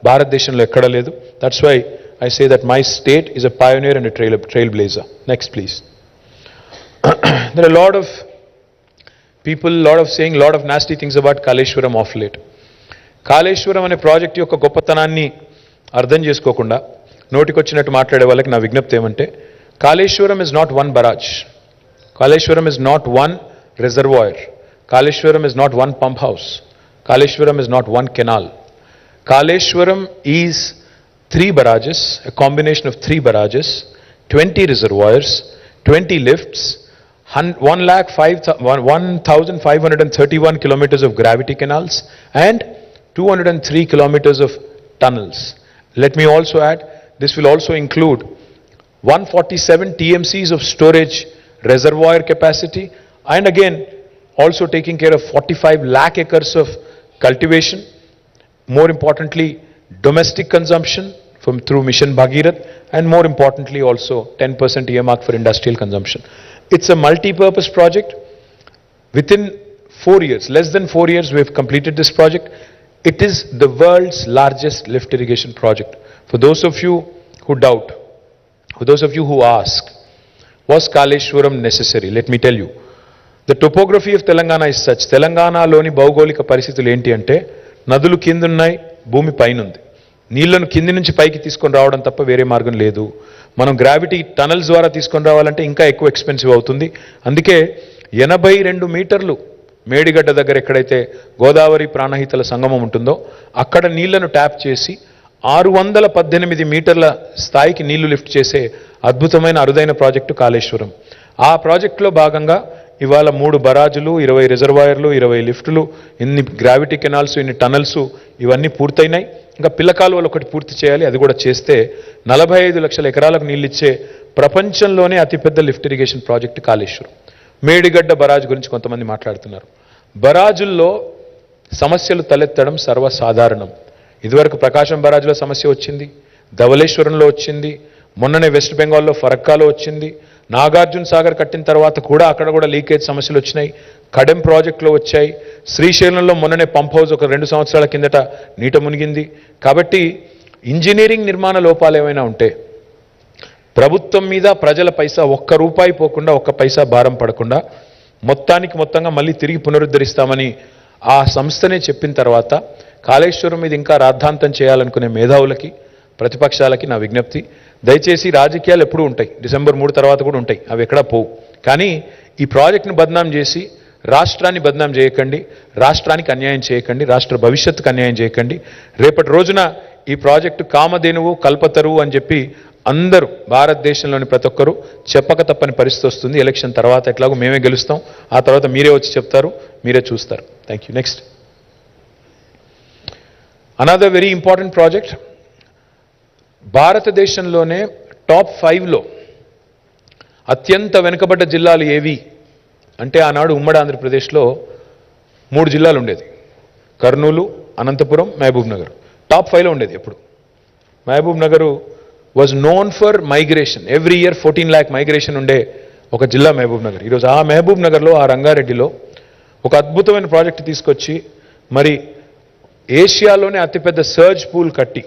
భారతదేశంలో ఎక్కడ లేదు. That's why I say that my state is a pioneer and a trailblazer. Next, please. There are a lot of people, saying a lot of nasty things about Kaleshwaram of late. Kaleshwaram అనే project యొక్క గొప్పతనాన్ని అర్థం చేసుకోకుండా నోటికొచ్చినట్టు మాట్లాడే వాళ్ళకి నా విజ్ఞప్తి ఏమంటే, Kaleshwaram is not one barrage, Kaleshwaram is not one reservoir, Kaleshwaram is not one pump house, Kaleshwaram is not one canal. Kaleshwaram is 3 barrages, a combination of 3 barrages, 20 reservoirs, 20 lifts, 1,531 kilometers of gravity canals and 203 kilometers of tunnels. Let me also add, this will also include 147 TMCs of storage reservoir capacity, and again also taking care of 45 lakh acres of cultivation. More importantly, domestic consumption through Mission Bhagirath, and more importantly also 10% earmark for industrial consumption. It's a multi-purpose project. Within 4 years, less than 4 years, we have completed this project. It is the world's largest lift irrigation project. For those of you who doubt, for those of you who ask, was Kaleshwaram necessary? Let me tell you. The topography of Telangana is such. Telangana loni భౌగోళిక పరిస్థితులు ఏంటి అంటే, నదులు కిందున్నాయి, భూమి పైన ఉంది. నీళ్లను కింది నుంచి పైకి తీసుకొని రావడం తప్ప వేరే మార్గం లేదు. మనం గ్రావిటీ టనల్స్ ద్వారా తీసుకొని రావాలంటే ఇంకా ఎక్కువ ఎక్స్పెన్సివ్ అవుతుంది. అందుకే 82 మీటర్లు మేడిగడ్డ దగ్గర ఎక్కడైతే గోదావరి ప్రాణహితల సంగమం ఉంటుందో అక్కడ నీళ్లను ట్యాప్ చేసి 618 మీటర్ల స్థాయికి నీళ్లు లిఫ్ట్ చేసే అద్భుతమైన అరుదైన ప్రాజెక్టు కాళేశ్వరం. ఆ ప్రాజెక్టులో భాగంగా ఇవాళ 3 బరాజులు, 20 రిజర్వాయర్లు, 20 లిఫ్టులు, ఇన్ని గ్రావిటీ కెనాల్స్, ఇన్ని టనల్స్ ఇవన్నీ పూర్తయినాయి. ఇంకా పిల్లకాలువలు ఒకటి పూర్తి చేయాలి. అది కూడా చేస్తే 45 లక్షల ఎకరాలకు నీళ్ళు ఇచ్చే ప్రపంచంలోనే అతిపెద్ద lift irrigation project Kaleshwaram. Medigadda barrage గురించి కొంతమంది మాట్లాడుతున్నారు. బరాజుల్లో సమస్యలు తలెత్తడం సర్వసాధారణం. ఇదివరకు ప్రకాశం బరాజ్లో సమస్య వచ్చింది, ధవళేశ్వరంలో వచ్చింది, మొన్ననే వెస్ట్ బెంగాల్లో ఫరక్కాలో వచ్చింది, నాగార్జున సాగర్ కట్టిన తర్వాత కూడా అక్కడ కూడా లీకేజ్ సమస్యలు వచ్చినాయి, కడెం ప్రాజెక్టులో వచ్చాయి, శ్రీశైలంలో మొన్ననే పంప్ హౌస్ ఒక 2 సంవత్సరాల కిందట నీట మునిగింది. కాబట్టి ఇంజనీరింగ్ నిర్మాణ లోపాలు ఏమైనా ఉంటే ప్రభుత్వం మీద ప్రజల పైసా ఒక్క రూపాయి పోకుండా, ఒక్క పైసా భారం పడకుండా మొత్తంగా మళ్ళీ తిరిగి పునరుద్ధరిస్తామని ఆ సంస్థనే చెప్పిన తర్వాత కాళేశ్వరం మీద ఇంకా రాద్ధాంతం చేయాలనుకునే మేధావులకి, ప్రతిపక్షాలకి నా విజ్ఞప్తి, దయచేసి రాజకీయాలు ఎప్పుడూ ఉంటాయి, డిసెంబర్ 3 తర్వాత కూడా ఉంటాయి, అవి ఎక్కడా పోవు. కానీ ఈ ప్రాజెక్ట్ను బద్నాం చేసి రాష్ట్రాన్ని బద్నాం చేయకండి, రాష్ట్రానికి అన్యాయం చేయకండి, రాష్ట్ర భవిష్యత్తుకు అన్యాయం చేయకండి. రేపటి రోజున ఈ ప్రాజెక్టు కామధేనువు, కల్పతరువు అని చెప్పి అందరూ భారతదేశంలోని ప్రతి ఒక్కరూ చెప్పక తప్పని పరిస్థితి వస్తుంది. ఎలక్షన్ తర్వాత ఎట్లాగో మేమే గెలుస్తాం, ఆ తర్వాత మీరే వచ్చి చెప్తారు, మీరే చూస్తారు. Thank you. Next, another very important project. భారతదేశంలోనే టాప్ 5లో అత్యంత వెనుకబడ్డ జిల్లాలు ఏవి అంటే ఆనాడు ఉమ్మడి ఆంధ్రప్రదేశ్లో 3 జిల్లాలు ఉండేది. కర్నూలు, అనంతపురం, మహబూబ్ నగర్. టాప్ 5లో ఉండేది ఎప్పుడు. Mahabubnagar was known for migration. Every year 14 lakh migration ఉండే ఒక జిల్లా మహబూబ్ నగర్. ఈరోజు ఆ మహబూబ్ నగర్లో, ఆ రంగారెడ్డిలో ఒక అద్భుతమైన ప్రాజెక్టు తీసుకొచ్చి మరి ఏషియాలోనే అతిపెద్ద సర్జ్ పూల్ కట్టి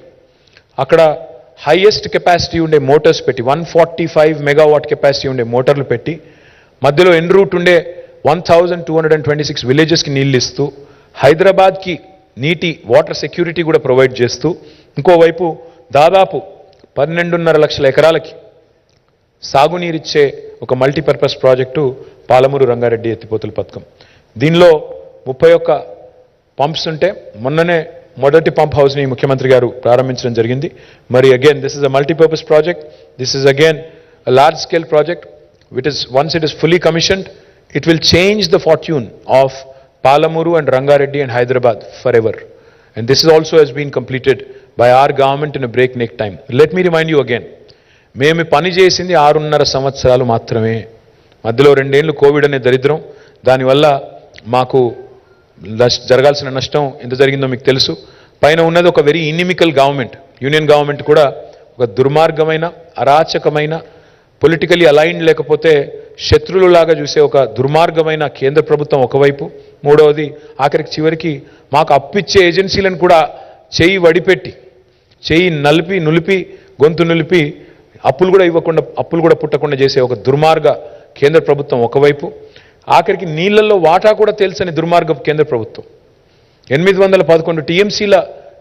అక్కడ హైయెస్ట్ కెపాసిటీ ఉండే మోటార్స్ పెట్టి 145 మెగావాట్ కెపాసిటీ ఉండే మోటార్లు పెట్టి మధ్యలో ఎన్ రూట్ ఉండే 1226 విలేజెస్కి నీళ్ళు ఇస్తూ హైదరాబాద్కి నీటి వాటర్ సెక్యూరిటీ కూడా ప్రొవైడ్ చేస్తూ ఇంకోవైపు దాదాపు 12.5 లక్షల ఎకరాలకి సాగునీరిచ్చే ఒక మల్టీపర్పస్ ప్రాజెక్టు పాలమూరు రంగారెడ్డి ఎత్తిపోతుల పథకం. దీనిలో 31 పంప్స్ ఉంటే మొన్ననే మొదటి పంప్ హౌస్ని ముఖ్యమంత్రి గారు ప్రారంభించడం జరిగింది. మరి again this is a multipurpose project. This is again a large scale project. Once it is fully commissioned, it will change the fortune of Palamuru and Rangareddy and Hyderabad forever. And this is also has been completed by our government in a breakneck time. Let me remind you again, మేము పని చేసింది 6.5 సంవత్సరాలు మాత్రమే. మధ్యలో 2 ఏళ్ళు Covid అనే దరిద్రం, దానివల్ల మాకు జరగాల్సిన నష్టం ఎంత జరిగిందో మీకు తెలుసు. పైన ఉన్నది ఒక very inimical government. Union government కూడా ఒక దుర్మార్గమైన, అరాచకమైన, పొలిటికలీ అలైన్డ్ లేకపోతే శత్రువులాగా చూసే ఒక దుర్మార్గమైన కేంద్ర ప్రభుత్వం ఒకవైపు, మూడవది ఆఖరికి చివరికి మాకు అప్పిచ్చే ఏజెన్సీలను కూడా చేయి వడిపెట్టి, చేయి నులిపి గొంతు నులిపి అప్పులు కూడా ఇవ్వకుండా, అప్పులు కూడా పుట్టకుండా చేసే ఒక దుర్మార్గ కేంద్ర ప్రభుత్వం ఒకవైపు, ఆఖరికి నీళ్లలో వాటా కూడా తెలుసని దుర్మార్గ కేంద్ర ప్రభుత్వం. 811 టీఎంసీల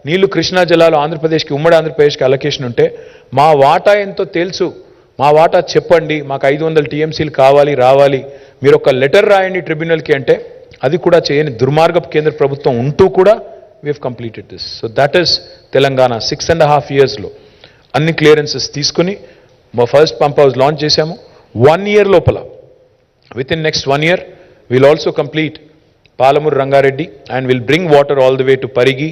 నీళ్లు కృష్ణా జలాలు ఆంధ్రప్రదేశ్కి, ఉమ్మడి ఆంధ్రప్రదేశ్కి అలొకేషన్ ఉంటే మా వాటా ఎంతో తెలుసు, మా వాటా చెప్పండి, మాకు 500 టీఎంసీలు కావాలి, రావాలి, మీరు ఒక లెటర్ రాయండి ట్రిబ్యునల్కి అంటే అది కూడా చేయని దుర్మార్గపు కేంద్ర ప్రభుత్వం ఉంటూ కూడా we have completed this. So that is Telangana. 6.5 yearsలో అన్ని క్లియరెన్సెస్ తీసుకుని మా ఫస్ట్ పంప్ హౌస్ లాంచ్ చేశాము. 1 year లోపల, with in next 1 year will also complete Palamuru Rangareddy and will bring water all the way to Parigi,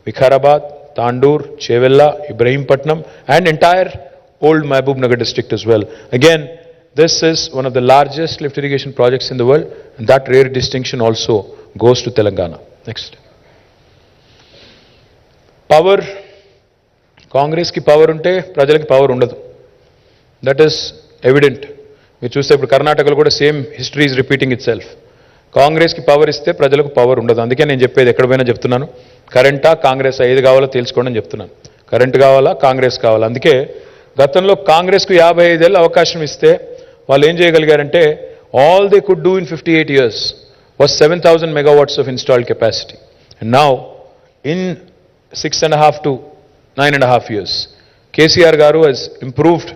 Vikarabad, Tandur, Chevella, Ibrahimpatnam and entire old Mahbub Nagar district as well. Again, this is one of the largest lift irrigation projects in the world, and that rare distinction also goes to Telangana. Next. Power. Congress ki power unte prajalaki power undadu. That is evident. మీరు చూస్తే ఇప్పుడు కర్ణాటకలో కూడా same history is repeating it self. కాంగ్రెస్కి power ఇస్తే ప్రజలకు power ఉండదు. అందుకే నేను చెప్పేది ఎక్కడ పోయినా చెప్తున్నాను, కరెంటా కాంగ్రెస్ ఏది కావాలో తెలుసుకోండి అని చెప్తున్నాను. కరెంట్ కావాలా, కాంగ్రెస్ కావాలా. అందుకే గతంలో కాంగ్రెస్కు 55 ఏళ్ళు అవకాశం ఇస్తే వాళ్ళు ఏం చేయగలిగారంటే all they could do in 58 years was 7,000 megawatts of installed capacity. And now in 6.5 to 9.5 years, KCR garu has improved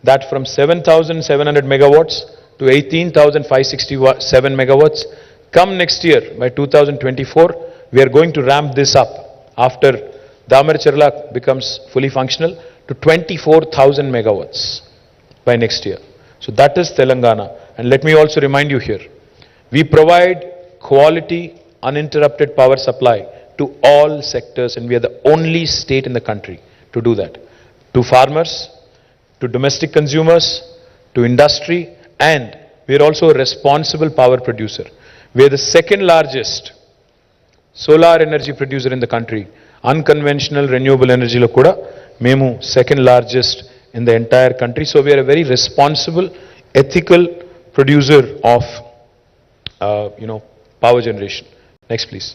that from 7,700 megawatts to 18,567 megawatts. Come next year, by 2024, we are going to ramp this up after Damarcharla becomes fully functional to 24,000 megawatts by next year. So that is Telangana. And let me also remind you here, we provide quality, uninterrupted power supply to all sectors, and we are the only state in the country to do that. To farmers, to domestic consumers, to industry, and we are also a responsible power producer. We are the second largest solar energy producer in the country. Unconventional renewable energy lo kuda memu second largest in the entire country. So we are a very responsible, ethical producer of power generation. Next please.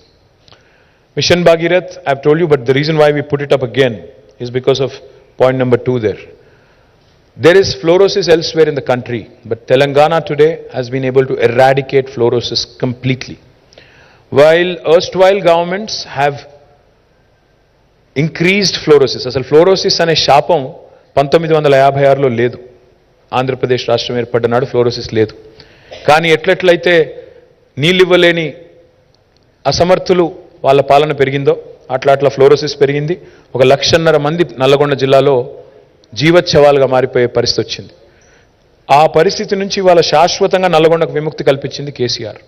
Mission Bhagirath, I have told you, but the reason why we put it up again is because of point number 2 there. There is fluorosis elsewhere in the country, but Telangana today has been able to eradicate fluorosis completely. While erstwhile governments have increased fluorosis, asal fluorosis ane shapam 1956లో లేదు. ఆంధ్రప్రదేశ్ రాష్ట్రం ఏర్పడ్డ నాడు fluorosis లేదు. కానీ ఎట్లయితే నీళ్ళివ్వలేని అసమర్థులు వాళ్ళ పాలన పెరిగిందో అట్లా ఫ్లోరోసిస్ పెరిగింది. 1,50,000 మంది నల్లగొండ జిల్లాలో జీవచ్ఛవాలుగా మారిపోయే పరిస్థితి వచ్చింది. ఆ పరిస్థితి నుంచి వాళ్ళ శాశ్వతంగా నల్లగొండకు విముక్తి కల్పించింది కేసీఆర్.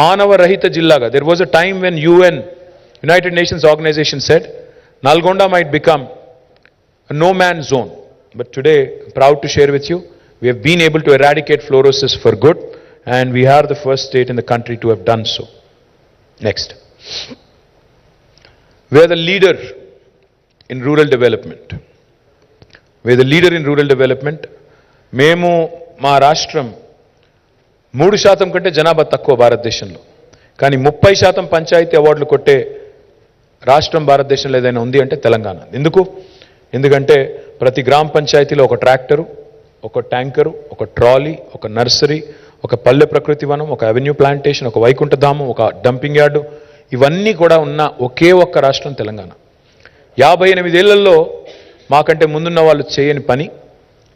మానవ రహిత జిల్లాగా, there was a time when United Nations organization said Nalgonda might become a no-man's zone. But today, proud to share with you, we have been able to eradicate fluorosis for good, and we are the first state in the country to have done so. Next. We are the leader in rural development. We are the leader in rural development. మేము మా రాష్ట్రం 3% కంటే జనాభా తక్కువ భారతదేశంలో, కానీ 30% పంచాయతీ అవార్డులు కొట్టే రాష్ట్రం భారతదేశంలో ఏదైనా ఉంది అంటే తెలంగాణ. ఎందుకంటే ప్రతి గ్రామ పంచాయతీలో ఒక ట్రాక్టరు, ఒక ట్యాంకరు, ఒక ట్రాలీ, ఒక నర్సరీ, ఒక పల్లె ప్రకృతి వనం, ఒక అవెన్యూ ప్లాంటేషన్, ఒక వైకుంఠధామం, ఒక డంపింగ్ యార్డు, ఇవన్నీ కూడా ఉన్న ఒకే ఒక్క రాష్ట్రం తెలంగాణ. 58 ఏళ్లలో మాకంటే ముందున్న వాళ్ళు చేయని పని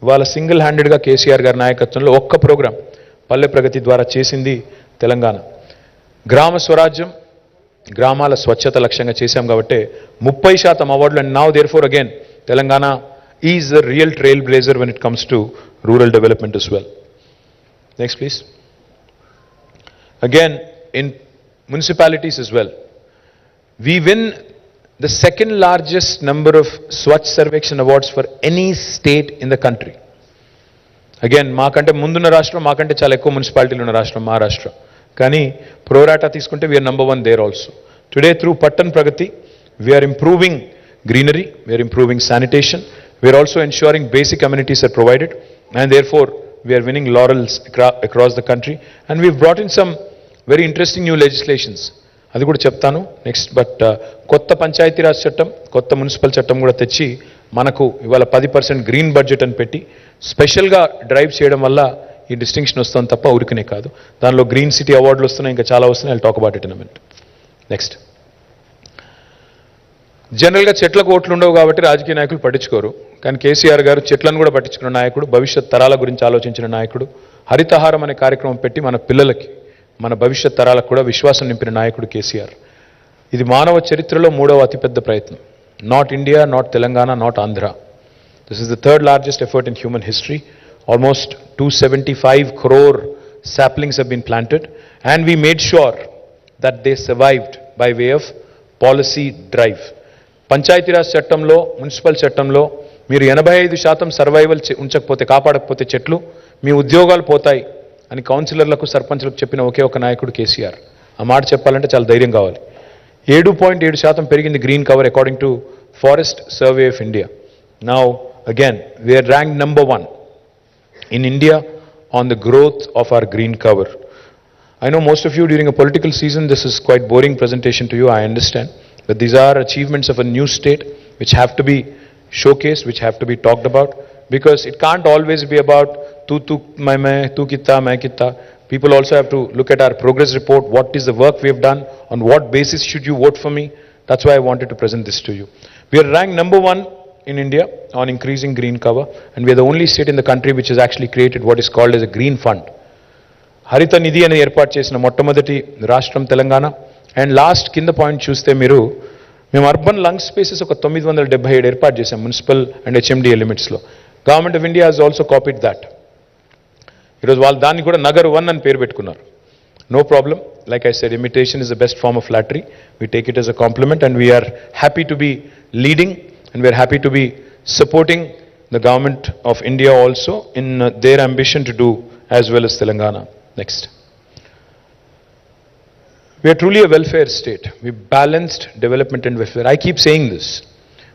ఇవాళ సింగిల్ హ్యాండెడ్గా కేసీఆర్ గారి నాయకత్వంలో ఒక్క ప్రోగ్రాం పల్లె ప్రగతి ద్వారా చేసింది తెలంగాణ. గ్రామ స్వరాజ్యం, గ్రామాల స్వచ్ఛత లక్ష్యంగా చేశాం కాబట్టి 30% అవార్డులు. And now therefore again Telangana is the real trail blazer when it comes to rural development as well. Next please. Again in municipalities as well, we win the second largest number of Swachh Sarvekshan awards for any state in the country. Again మాకంటే ముందున్న రాష్ట్రం, మాకంటే చాలా ఎక్కువ మున్సిపాలిటీలు ఉన్న రాష్ట్రం మహారాష్ట్ర, కానీ ప్రోరాటా తీసుకుంటే we are number 1 there also. Today through Pattan Pragati we are improving greenery, we are improving sanitation, we are also ensuring basic amenities are provided, and therefore we are winning laurels across the country, and we've brought in some very interesting new legislations. అది కూడా చెప్తాను next. But కొత్త పంచాయతీరాజ్ చట్టం, కొత్త municipal చట్టం కూడా తెచ్చి మనకు ఇవాళ 10% గ్రీన్ బడ్జెట్ అని పెట్టి స్పెషల్గా డ్రైవ్ చేయడం వల్ల ఈ డిస్టింక్షన్ వస్తుంది తప్ప ఊరికనే కాదు. దానిలో గ్రీన్ సిటీ అవార్డులు వస్తున్నాయి, ఇంకా చాలా వస్తున్నాయి. I'll talk about it in a minute. Next. జనరల్గా చెట్లకు ఓట్లు ఉండవు కాబట్టి రాజకీయ నాయకులు పట్టించుకోరు, కానీ కేసీఆర్ గారు చెట్లను కూడా పట్టించుకున్న నాయకుడు, భవిష్యత్ తరాల గురించి ఆలోచించిన నాయకుడు, హరితహారం అనే కార్యక్రమం పెట్టి మన పిల్లలకి, మన భవిష్యత్ తరాలకు కూడా విశ్వాసం నింపిన నాయకుడు కేసీఆర్. ఇది మానవ చరిత్రలో 3వ అతిపెద్ద ప్రయత్నం. Not India, not Telangana, not Andhra. This is the 3rd largest effort in human history. Almost 275 crore saplings have been planted, and we made sure that they survived by way of policy drive. Panchayati Raj చట్టంలో, municipal చట్టంలో మీరు 85% survival ఉంచకపోతే, కాపాడకపోతే చెట్లు మీ ఉద్యోగాలు పోతాయి అని కౌన్సిలర్లకు, సర్పంచ్లకు చెప్పిన ఒకే ఒక నాయకుడు కేసీఆర్. ఆ మాట చెప్పాలంటే చాలా ధైర్యం కావాలి. 7.7% పెరిగింది green cover according to forest survey of India. Now again we're ranked number 1 in India on the growth of our green cover. I know most of you during a political season this is quite boring presentation to you, I understand, but these are achievements of a new state which have to be showcased, which have to be talked about, because it can't always be about tu main tu kitta main kitta. People also have to look at our progress report, what is the work we have done, on what basis should you vote for me. That's why I wanted to present this to you. We are ranked number 1 in India on increasing green cover, and we are the only state in the country which has actually created what is called as a green fund. హరిత నిధి అనేది ఏర్పాటు చేసిన మొట్టమొదటి రాష్ట్రం Telangana. And last కింద point చూస్తే మేము urban lung spaces ఒక 977 ఏర్పాటు చేశాం మున్సిపల్ అండ్ HMDA లిమిట్స్లో. Government of India has also copied that. ఈరోజు వాళ్ళు దాన్ని కూడా నగర్ 1 అని పేరు పెట్టుకున్నారు. No problem. Like I said, imitation is the best form of flattery. We take it as a compliment, and we are happy to be leading, and we are happy to be supporting the government of India also in their ambition to do as well as Telangana. Next. We are truly a welfare state. We balanced development and welfare. I keep saying this.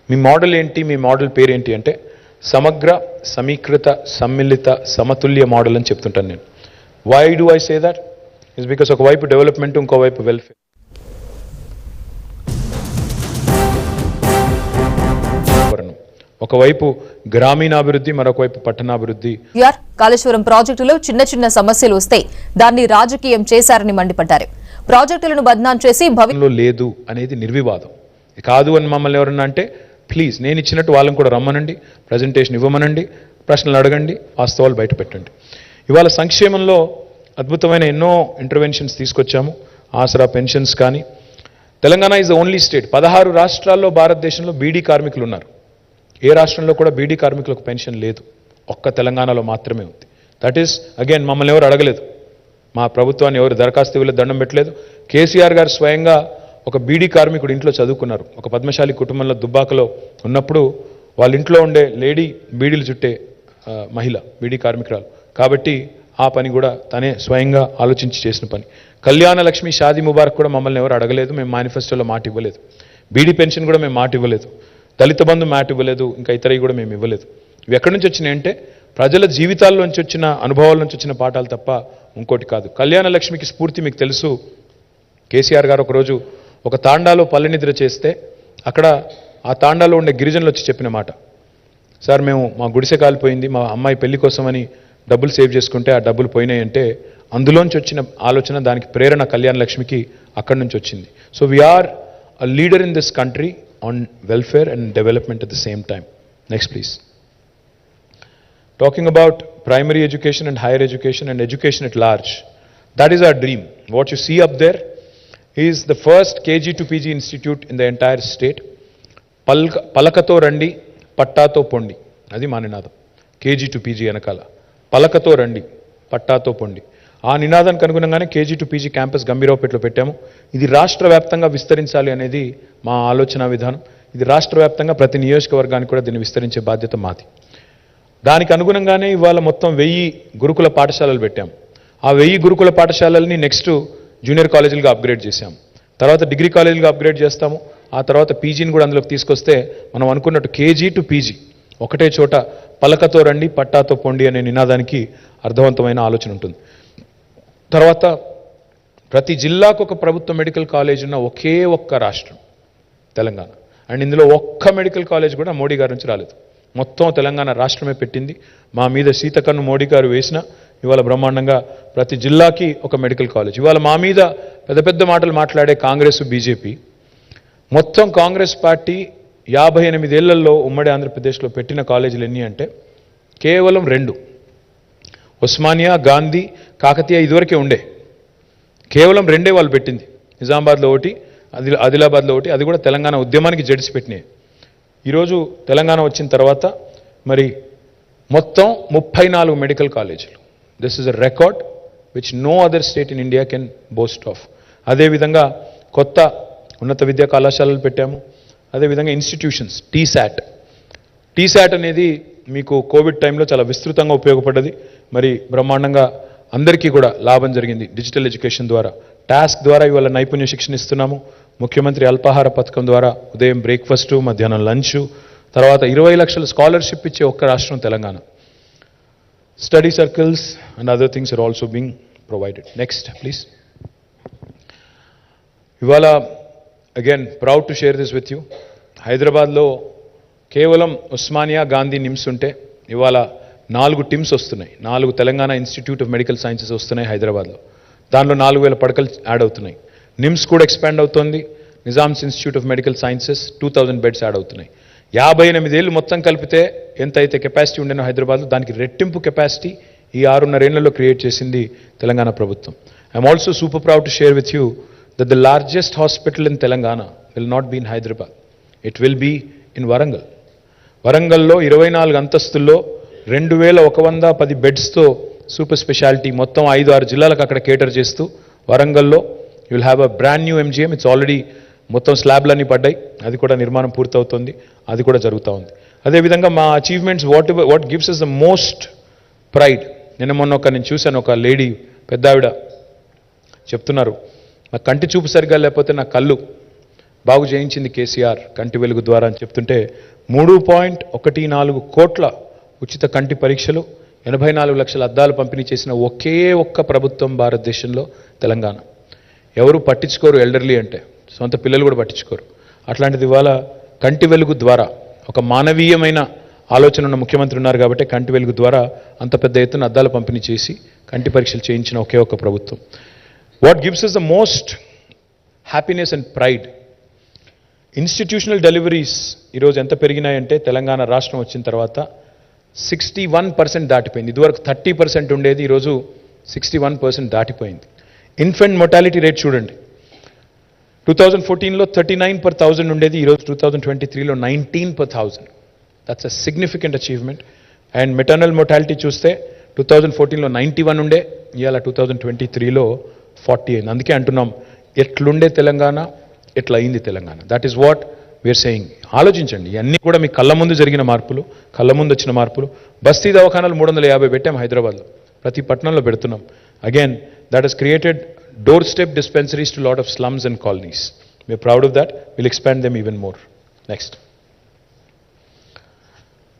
Me model ఏంటి, మీ model పేరు ఏంటి అంటే సమగ్ర, సమీకృత, సమ్మిళిత, సమతుల్య model అని చెప్తుంటాను నేను. Why do I say that? It's because ఒకవైపు డెవలప్మెంట్, ఇంకోవైపు వెల్ఫేర్. ఒకవైపు గ్రామీణాభివృద్ధి, మరొకవైపు పట్టణాభివృద్ధి.
కాళేశ్వరం ప్రాజెక్టులో చిన్న చిన్న సమస్యలు వస్తే దాన్ని రాజకీయం చేశారని మండిపడ్డారు. ప్రాజెక్టులను బద్నాం చేసి భవిష్యత్తులో
లేదు అనేది నిర్వివాదం. కాదు అని మమ్మల్ని ఎవరన్నా అంటే ప్లీజ్ నేను ఇచ్చినట్టు వాళ్ళని కూడా రమ్మనండి, ప్రజెంటేషన్ ఇవ్వమనండి, ప్రశ్నలు అడగండి, వాస్తవాలు బయట పెట్టండి. ఇవాళ సంక్షేమంలో అద్భుతమైన ఎన్నో ఇంటర్వెన్షన్స్ తీసుకొచ్చాము. ఆసరా పెన్షన్స్ కానీ. Telangana is the only state. 16 రాష్ట్రాల్లో భారతదేశంలో బీడీ కార్మికులు ఉన్నారు. ఏ రాష్ట్రంలో కూడా బీడీ కార్మికులకు పెన్షన్ లేదు, ఒక్క తెలంగాణలో మాత్రమే ఉంది. దట్ ఈస్ అగైన్ మమ్మల్ని ఎవరు అడగలేదు, మా ప్రభుత్వాన్ని ఎవరు దరఖాస్తు ఇవ్వలేదు, దండం పెట్టలేదు. కేసీఆర్ గారు స్వయంగా ఒక బీడీ కార్మికుడు ఇంట్లో చదువుకున్నారు. ఒక పద్మశాలి కుటుంబంలో దుబ్బాకలో ఉన్నప్పుడు వాళ్ళ ఇంట్లో ఉండే లేడీ బీడీలు చుట్టే మహిళ, బీడీ కార్మికురాలు కాబట్టి ఆ పని కూడా తనే స్వయంగా ఆలోచించి చేసిన పని. కళ్యాణ లక్ష్మి షాదీ ముబారక్ కూడా మమ్మల్ని ఎవరు అడగలేదు, మేము మేనిఫెస్టోలో మాట ఇవ్వలేదు. బీడీ పెన్షన్ కూడా మేము మాట ఇవ్వలేదు, దళిత బంధు మాట ఇవ్వలేదు, ఇంకా ఇతరవి కూడా మేము ఇవ్వలేదు. ఇవి ఎక్కడి నుంచి వచ్చినాయంటే ప్రజల జీవితాల్లోంచి వచ్చిన అనుభవాల నుంచి వచ్చిన పాఠాలు తప్ప ఇంకోటి కాదు. కళ్యాణ లక్ష్మికి స్ఫూర్తి మీకు తెలుసు. కేసీఆర్ గారు ఒకరోజు ఒక తాండాలో పల్లె నిద్ర చేస్తే అక్కడ ఆ తాండాలో ఉండే గిరిజనులు వచ్చి చెప్పిన మాట, సార్ మేము మా గుడిసె కాలిపోయింది, మా అమ్మాయి పెళ్లి కోసమని డబ్బులు సేవ్ చేసుకుంటే ఆ డబ్బులు పోయినాయంటే అందులోంచి వచ్చిన ఆలోచన, దానికి ప్రేరణ కళ్యాణ లక్ష్మికి అక్కడి నుంచి వచ్చింది. So we're a leader in this country on welfare and development at the same time. Next please. Talking about primary education and higher education and education at large, that is our dream. What you see up there is the first KG to PG institute in the entire state. Palakato randi, pattato pondi. Adi ma ninadam. KG to PG anakala. Palakato randi, pattato pondi. ఆ నినాదానికి అనుగుణంగానే KG to PG campus గంభీరావుపేటలో పెట్టాము. ఇది రాష్ట్ర వ్యాప్తంగా విస్తరించాలి అనేది మా ఆలోచన విధానం. ఇది రాష్ట్ర వ్యాప్తంగా ప్రతి నియోజకవర్గానికి కూడా దీన్ని విస్తరించే బాధ్యత మాది. దానికి అనుగుణంగానే ఇవాళ మొత్తం 1000 గురుకుల పాఠశాలలు పెట్టాం. ఆ 1000 గురుకుల పాఠశాలల్ని నెక్స్ట్ జూనియర్ కాలేజీలుగా అప్గ్రేడ్ చేశాం. తర్వాత డిగ్రీ కాలేజీలుగా అప్గ్రేడ్ చేస్తాము. ఆ తర్వాత పీజీని కూడా అందులోకి తీసుకొస్తే మనం అనుకున్నట్టు కేజీ టు పీజీ ఒకటే చోట పలకతో రండి పట్టాతో పొండి అనే నినాదానికి అర్థవంతమైన ఆలోచన ఉంటుంది. తర్వాత ప్రతి జిల్లాకు ఒక ప్రభుత్వ మెడికల్ కాలేజ్ ఉన్న ఒకే ఒక్క రాష్ట్రం తెలంగాణ. అండ్ ఇందులో ఒక్క మెడికల్ కాలేజ్ కూడా మోడీ గారి నుంచి రాలేదు. మొత్తం తెలంగాణ రాష్ట్రమే పెట్టింది. మా మీద సీతకన్ను మోడీ గారు వేసిన ఇవాళ బ్రహ్మాండంగా ప్రతి జిల్లాకి ఒక మెడికల్ కాలేజ్. ఇవాళ మా మీద పెద్ద పెద్ద మాటలు మాట్లాడే కాంగ్రెస్ బీజేపీ, మొత్తం కాంగ్రెస్ పార్టీ 58 ఏళ్లలో ఉమ్మడి ఆంధ్రప్రదేశ్లో పెట్టిన కాలేజీలు ఎన్ని అంటే కేవలం 2. ఉస్మానియా, గాంధీ, కాకతీయ ఇదివరకే ఉండే. కేవలం 2 వాళ్ళు పెట్టింది. నిజామాబాద్లో ఒకటి, ఆదిలాబాద్లో ఒకటి, అది కూడా తెలంగాణ ఉద్యమానికి జడిసి పెట్టినాయి. ఈరోజు తెలంగాణ వచ్చిన తర్వాత మరి మొత్తం 34 మెడికల్ కాలేజీలు. This is a record which no other state in India can boast of. అదేవిధంగా కొత్త ఉన్నత విద్యా కళాశాలలు పెట్టాము. అదేవిధంగా ఇన్స్టిట్యూషన్స్, టీశాట్ అనేది మీకు కోవిడ్ టైంలో చాలా విస్తృతంగా ఉపయోగపడ్డది. మరి బ్రహ్మాండంగా అందరికీ కూడా లాభం జరిగింది డిజిటల్ ఎడ్యుకేషన్ ద్వారా. టాస్క్ ద్వారా ఇవాళ నైపుణ్య శిక్షణ ఇస్తున్నాము. ముఖ్యమంత్రి అల్పాహార పథకం ద్వారా ఉదయం బ్రేక్ఫాస్టు, మధ్యాహ్నం లంచ్, తర్వాత 20 లక్షల స్కాలర్షిప్ ఇచ్చే ఒక్క రాష్ట్రం Telangana. Study circles and other things are also being provided. Next please. ఇవాళ again proud to share this with you. హైదరాబాద్లో కేవలం ఉస్మానియా, గాంధీ నిమ్స్ ఉంటే ఇవాళ 4 టిమ్స్ వస్తున్నాయి. 4 Telangana institute of medical sciences వస్తున్నాయి హైదరాబాద్లో. దానిలో 4000 పడకలు యాడ్ అవుతున్నాయి. నిమ్స్ కూడా ఎక్స్పాండ్ అవుతోంది. Nizam's institute of medical sciences 2000 beds add అవుతున్నాయి. 58 ఏళ్ళు మొత్తం కలిపితే ఎంత అయితే కెపాసిటీ ఉండేనో హైదరాబాద్లో, దానికి రెట్టింపు కెపాసిటీ ఈ 6.5 ఏళ్లలో క్రియేట్ చేసింది తెలంగాణ ప్రభుత్వం. I'm also super proud to share with you that the largest hospital in Telangana will not be in Hyderabad. It will be in Warangal. వరంగల్లో 24 అంతస్తుల్లో 2110 బెడ్స్తో సూపర్ స్పెషాలిటీ మొత్తం 5-6 జిల్లాలకు అక్కడ కేటర్ చేస్తూ వరంగల్లో you will have a brand new MGM. It's already మొత్తం స్లాబ్లన్నీ పడ్డాయి, అది కూడా నిర్మాణం పూర్తవుతుంది, అది కూడా జరుగుతూ ఉంది. అదేవిధంగా మా achievements what gives us the most pride. మొన్న నేను చూశాను, ఒక లేడీ పెద్ద ఆవిడ చెప్తున్నారు, నా కంటి చూపు సరిగ్గా లేకపోతే నా కళ్ళు బాగు చేయించింది కేసీఆర్ కంటి వెలుగు ద్వారా అని చెప్తుంటే 3.14 కోట్ల ఉచిత కంటి పరీక్షలు, 84 లక్షల అద్దాలు పంపిణీ చేసిన ఒకే ఒక్క ప్రభుత్వం భారతదేశంలో తెలంగాణ. ఎవరు పట్టించుకోరు ఎల్డర్లీ అంటే, సొంత పిల్లలు కూడా పట్టించుకోరు. అట్లాంటిది ఇవాళ కంటి వెలుగు ద్వారా ఒక మానవీయమైన ఆలోచన ఉన్న ముఖ్యమంత్రి ఉన్నారు కాబట్టి కంటి వెలుగు ద్వారా అంత పెద్ద ఎత్తున అద్దాలు పంపిణీ చేసి కంటి పరీక్షలు చేయించిన ఒకే ఒక్క ప్రభుత్వం. What gives us the most happiness and pride, institutional deliveries ఈరోజు ఎంత పెరిగినాయంటే తెలంగాణ రాష్ట్రం వచ్చిన తర్వాత 61% దాటిపోయింది. ఇదివరకు 30% ఉండేది, ఈరోజు 61% దాటిపోయింది. ఇన్ఫెంట్ మొర్టాలిటీ రేట్ చూడండి, 2014లో 39/1000 ఉండేది, ఈరోజు 2023లో 19/1000. That's a significant achievement. And maternal mortality చూస్తే 2014లో 91 ఉండే, ఇవాళ 2023లో 40 అయింది. అందుకే అంటున్నాం, ఎట్లుండే తెలంగాణ ఎట్లా అయింది తెలంగాణ. That is what we're saying. ఆలోచించండి, ఇవన్నీ కూడా మీ కళ్ళ ముందు జరిగిన మార్పులు, కళ్ళ ముందు వచ్చిన మార్పులు. బస్తీ దవాఖానాలు 350 పెట్టాం హైదరాబాద్లో. ప్రతి పట్టణంలో పెడుతున్నాం. Again that has created door step dispensaries to lot of slums and colonies. We're proud of that. Will expand them even more. Next.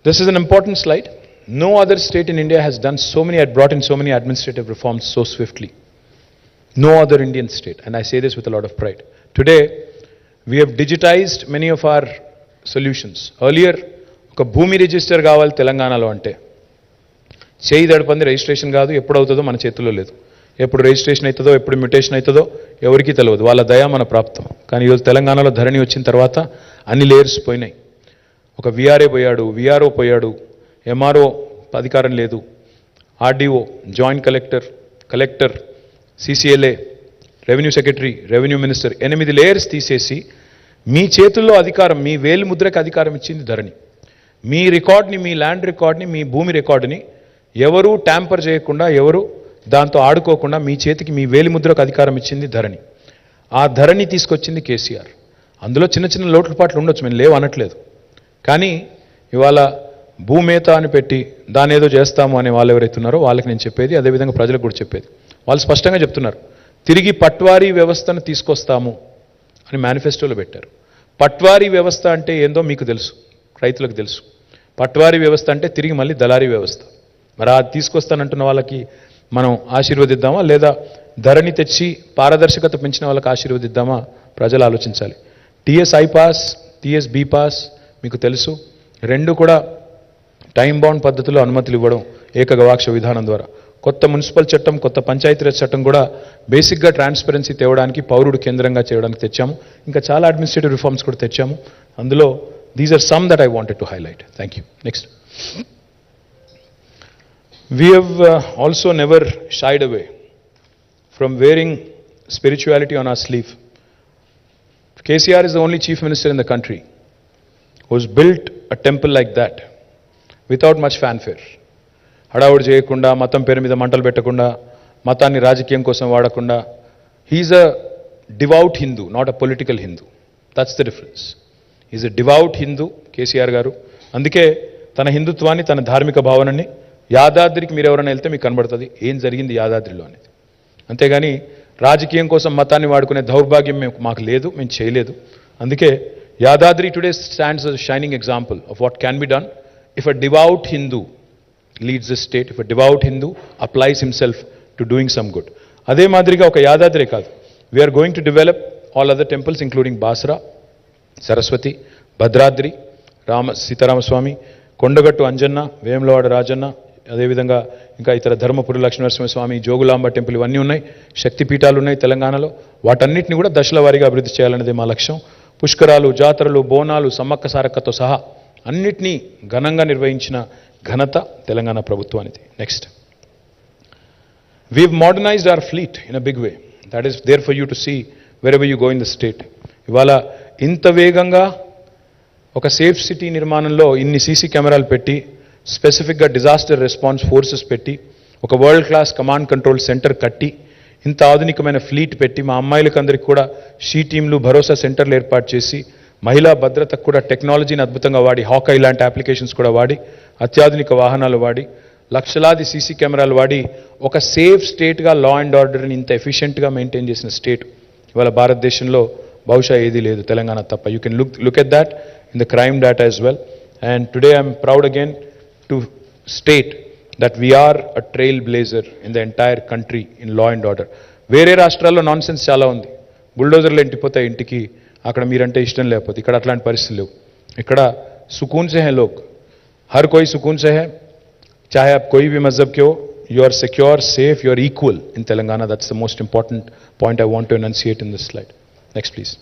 This is an important slide. No other state in India has done so many, had brought in so many administrative reforms so swiftly. No other Indian state, and I say this with a lot of pride. Today, we have digitized many of our solutions. Earlier, ఒక భూమి register కావాలి తెలంగాణలో అంటే చేయి దడపంది registration కాదు, ఎప్పుడు అవుతుందో మన చేతుల్లో లేదు. ఎప్పుడు రిజిస్ట్రేషన్ అవుతుందో, ఎప్పుడు మ్యూటేషన్ అవుతుందో ఎవరికీ తెలియదు. వాళ్ళ దయ మన ప్రాప్తం. కానీ ఈరోజు తెలంగాణలో ధరణి వచ్చిన తర్వాత అన్ని లేయర్స్ పోయినాయి. ఒక విఆర్ఏ పోయాడు, విఆర్ఓ పోయాడు, ఎంఆర్ఓ అధికారం లేదు, RDO, joint collector, collector, CCLA, revenue secretary, revenue minister, 8 layers తీసేసి మీ చేతుల్లో అధికారం, మీ వేలు ముద్రకి అధికారం ఇచ్చింది ధరణి. మీ రికార్డ్ని, మీ ల్యాండ్ రికార్డ్ని, మీ భూమి రికార్డుని ఎవరూ ట్యాంపర్ చేయకుండా, ఎవరు దాంతో ఆడుకోకుండా మీ చేతికి మీ వేలి ముద్రకు అధికారం ఇచ్చింది ధరణి. ఆ ధరణి తీసుకొచ్చింది కేసీఆర్. అందులో చిన్న చిన్న లోటుపాట్లు ఉండొచ్చు, మేము లేవు అనట్లేదు. కానీ ఇవాళ భూమేత అని పెట్టి దాని ఏదో చేస్తాము అనే వాళ్ళు ఎవరైతే ఉన్నారో వాళ్ళకి నేను చెప్పేది, అదేవిధంగా ప్రజలకు కూడా చెప్పేది, వాళ్ళు స్పష్టంగా చెప్తున్నారు, తిరిగి పట్వారీ వ్యవస్థను తీసుకొస్తాము అని మేనిఫెస్టోలో పెట్టారు. పట్వారీ వ్యవస్థ అంటే ఏందో మీకు తెలుసు, రైతులకు తెలుసు. పట్వారీ వ్యవస్థ అంటే తిరిగి మళ్ళీ దళారీ వ్యవస్థ. మరి అది తీసుకొస్తానంటున్న వాళ్ళకి మనం ఆశీర్వదిద్దామా, లేదా ధరణి తెచ్చి పారదర్శకత పెంచిన వాళ్ళకి ఆశీర్వదిద్దామా? ప్రజలు ఆలోచించాలి. TS I pass, TS be pass మీకు తెలుసు, రెండు కూడా టైం బౌండ్ పద్ధతిలో అనుమతులు ఇవ్వడం ఏకగవాక్ష విధానం ద్వారా. కొత్త మున్సిపల్ చట్టం, కొత్త పంచాయతీరాజ్ చట్టం కూడా బేసిక్గా ట్రాన్స్పరెన్సీ తేవడానికి, పౌరుడు కేంద్రంగా చేయడానికి తెచ్చాము. ఇంకా చాలా అడ్మినిస్ట్రేటివ్ రిఫార్మ్స్ కూడా తెచ్చాము. అందులో these are some that I wanted to highlight. Thank you. Next. We have also never shied away from wearing spirituality on our sleeve. KCR is the only chief minister in the country who has built a temple like that without much fanfare. హడావుడి చేయకుండా, మతం పేరు మీద మంటలు పెట్టకుండా, మతాన్ని రాజకీయం కోసం వాడకుండా. He is a devout Hindu, not a political Hindu. That's the difference. He is a devout Hindu, KCR గారు. అందుకే తన హిందుత్వాన్ని, తన ధార్మిక భావనని యాదాద్రికి మీరు ఎవరైనా వెళ్తే మీకు కనబడుతుంది ఏం జరిగింది యాదాద్రిలో అనేది. అంతేగాని రాజకీయం కోసం మతాన్ని వాడుకునే దౌర్భాగ్యం మాకు లేదు, మేము చేయలేదు. అందుకే Yadadri today stands as a shining example of what can be done if a devout Hindu leads the state, if a devout Hindu applies himself to doing some good. అదే మాదిరిగా ఒక యాదాద్రి కాదు, we are going to develop all other temples including Basra, Saraswati, Bhadradri, Sitaramaswamy, Kondagattu Anjanna, Vemulawada Rajanna, అదేవిధంగా ఇంకా ఇతర Dharmapuri Lakshminarasimhaswamy, Jogulamba temple ఇవన్నీ ఉన్నాయి. శక్తిపీఠాలు ఉన్నాయి తెలంగాణలో. వాటన్నిటిని కూడా దశల వారీగా అభివృద్ధి చేయాలనేది మా లక్ష్యం. పుష్కరాలు, జాతరలు, బోనాలు, సమ్మక్క సారక్కతో సహా అన్నిటినీ ఘనంగా నిర్వహించిన ఘనత తెలంగాణ ప్రభుత్వానికి. Next. We've modernized our fleet in a big way. That is there for you to see wherever you go in the state. ఇవాళ ఇంత వేగంగా ఒక సేఫ్ సిటీ నిర్మాణంలో ఇన్ని సీసీ కెమెరాలు పెట్టి, స్పెసిఫిక్గా డిజాస్టర్ రెస్పాన్స్ ఫోర్సెస్ పెట్టి, ఒక world class command control centre కట్టి, ఇంత ఆధునికమైన ఫ్లీట్ పెట్టి, మా అమ్మాయిలకందరికీ కూడా షీ టీంలు, భరోసా సెంటర్లు ఏర్పాటు చేసి, మహిళా భద్రతకు కూడా టెక్నాలజీని అద్భుతంగా వాడి, హాకై లాంటి అప్లికేషన్స్ కూడా వాడి, అత్యాధునిక వాహనాలు వాడి, లక్షలాది సీసీ కెమెరాలు వాడి ఒక సేఫ్ స్టేట్గా లా అండ్ ఆర్డర్ని ఇంత ఎఫిషియెంట్గా మెయింటైన్ చేసిన స్టేట్ ఇవాళ భారతదేశంలో బహుశా ఏదీ లేదు, తెలంగాణ తప్ప. You can look at that in the crime data as well. And today I'm proud again to state that we are a trailblazer in the entire country in law and order. వేరే రాష్ట్రాల్లో nonsense చాలా ఉంది. బుల్డోజర్లు ఇంటిపోతాయి ఇంటికి, అక్కడ మీరంటే ఇష్టం లేకపోతే. ఇక్కడ అట్లాంటి పరిస్థితులు లేవు. ఇక్కడ సుకూన్ సే హై లోగ్, హర్ కోయి సుకూన్ సే హై, చాహే ఆప్ కోయి భీ మజహబ్ కే హో, you are secure, safe, you are equal in Telangana. That's the most important point I want to enunciate in this slide. Next please.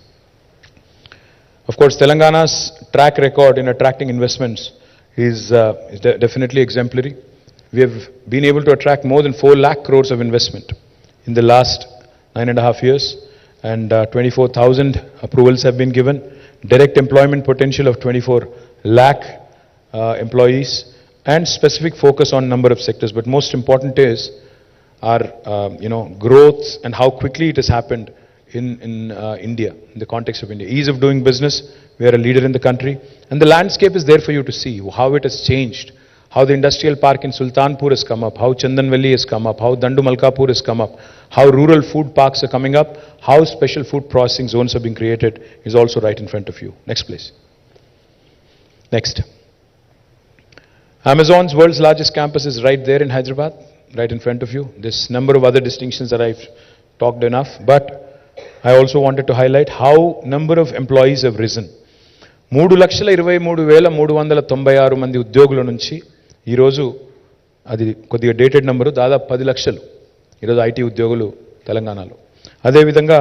Of course, Telangana's track record in attracting investments is definitely exemplary. We have been able to attract more than 4 lakh crores of investment in the last 9.5 years, and 24,000 approvals have been given. Direct employment potential of 24 lakh employees, and specific focus on number of sectors. But most important is our growth and how quickly it has happened in India, in the context of India. Ease of doing business, we are a leader in the country, and the landscape is there for you to see how it has changed, how the industrial park in Sultanpur has come up, how Chandanvelli has come up, how Dandu Malkapur has come up, how rural food parks are coming up, how special food processing zones are being created is also right in front of you. Next, please. Next. Amazon's world's largest campus is right there in Hyderabad, right in front of you. This number of other distinctions that I've talked enough, but I also wanted to highlight how number of employees have risen. 3,23,396 మంది ఉద్యోగుల నుంచి ఈరోజు అది కొద్దిగా dated number దాదాపు 10 లక్షలు ఈరోజు IT ఉద్యోగులు తెలంగాణలో. అదేవిధంగా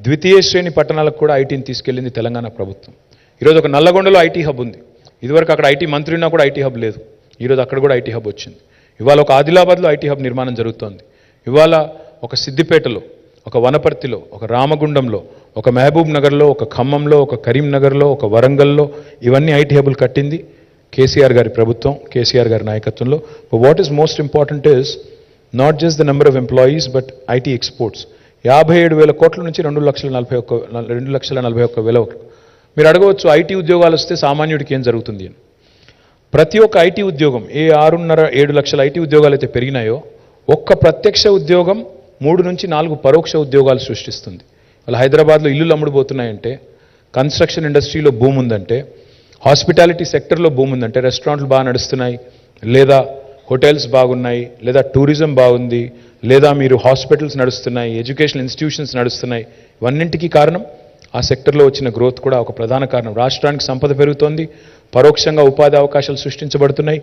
ద్వితీయ శ్రేణి పట్టణాలకు కూడా ఐటీని తీసుకెళ్ళింది తెలంగాణ ప్రభుత్వం. ఈరోజు ఒక నల్లగొండలో ఐటీ హబ్ ఉంది. ఇదివరకు అక్కడ ఐటీ మంత్రి ఉన్నా కూడా ఐటీ హబ్ లేదు. ఈరోజు అక్కడ కూడా ఐటీ హబ్ వచ్చింది. ఇవాళ ఒక ఆదిలాబాద్లో ఐటీ హబ్ నిర్మాణం జరుగుతోంది. ఇవాళ ఒక సిద్దిపేటలో, ఒక వనపర్తిలో, ఒక రామగుండంలో, ఒక మహబూబ్ నగర్లో, ఒక ఖమ్మంలో, ఒక కరీంనగర్లో, ఒక వరంగల్లో ఇవన్నీ ఐటీ హబులు కట్టింది కేసీఆర్ గారి ప్రభుత్వం, కేసీఆర్ గారి నాయకత్వంలో. What is most important is not just the number of employees but IT exports. 57,000 కోట్ల నుంచి 2,41,000. మీరు అడగవచ్చు ఐటీ ఉద్యోగాలు వస్తే సామాన్యుడికి ఏం జరుగుతుంది అని. ప్రతి ఒక్క ఐటీ ఉద్యోగం 6.5-7 లక్షల ఐటీ ఉద్యోగాలు అయితే పెరిగినాయో ఒక్క ప్రత్యక్ష ఉద్యోగం 3 నుంచి 4 పరోక్ష ఉద్యోగాలు సృష్టిస్తుంది. వాళ్ళ హైదరాబాద్లో ఇల్లులు అమ్ముడుపోతున్నాయంటే, కన్స్ట్రక్షన్ ఇండస్ట్రీలో భూమి ఉందంటే, హాస్పిటాలిటీ సెక్టర్లో భూమి ఉందంటే, రెస్టారెంట్లు బాగా నడుస్తున్నాయి, లేదా హోటల్స్ బాగున్నాయి, లేదా టూరిజం బాగుంది, లేదా మీరు హాస్పిటల్స్ నడుస్తున్నాయి, ఎడ్యుకేషన్ ఇన్స్టిట్యూషన్స్ నడుస్తున్నాయి. ఇవన్నింటికీ కారణం ఆ సెక్టర్లో వచ్చిన గ్రోత్ కూడా ఒక ప్రధాన కారణం. రాష్ట్రానికి సంపద పెరుగుతోంది, పరోక్షంగా ఉపాధి అవకాశాలు సృష్టించబడుతున్నాయి.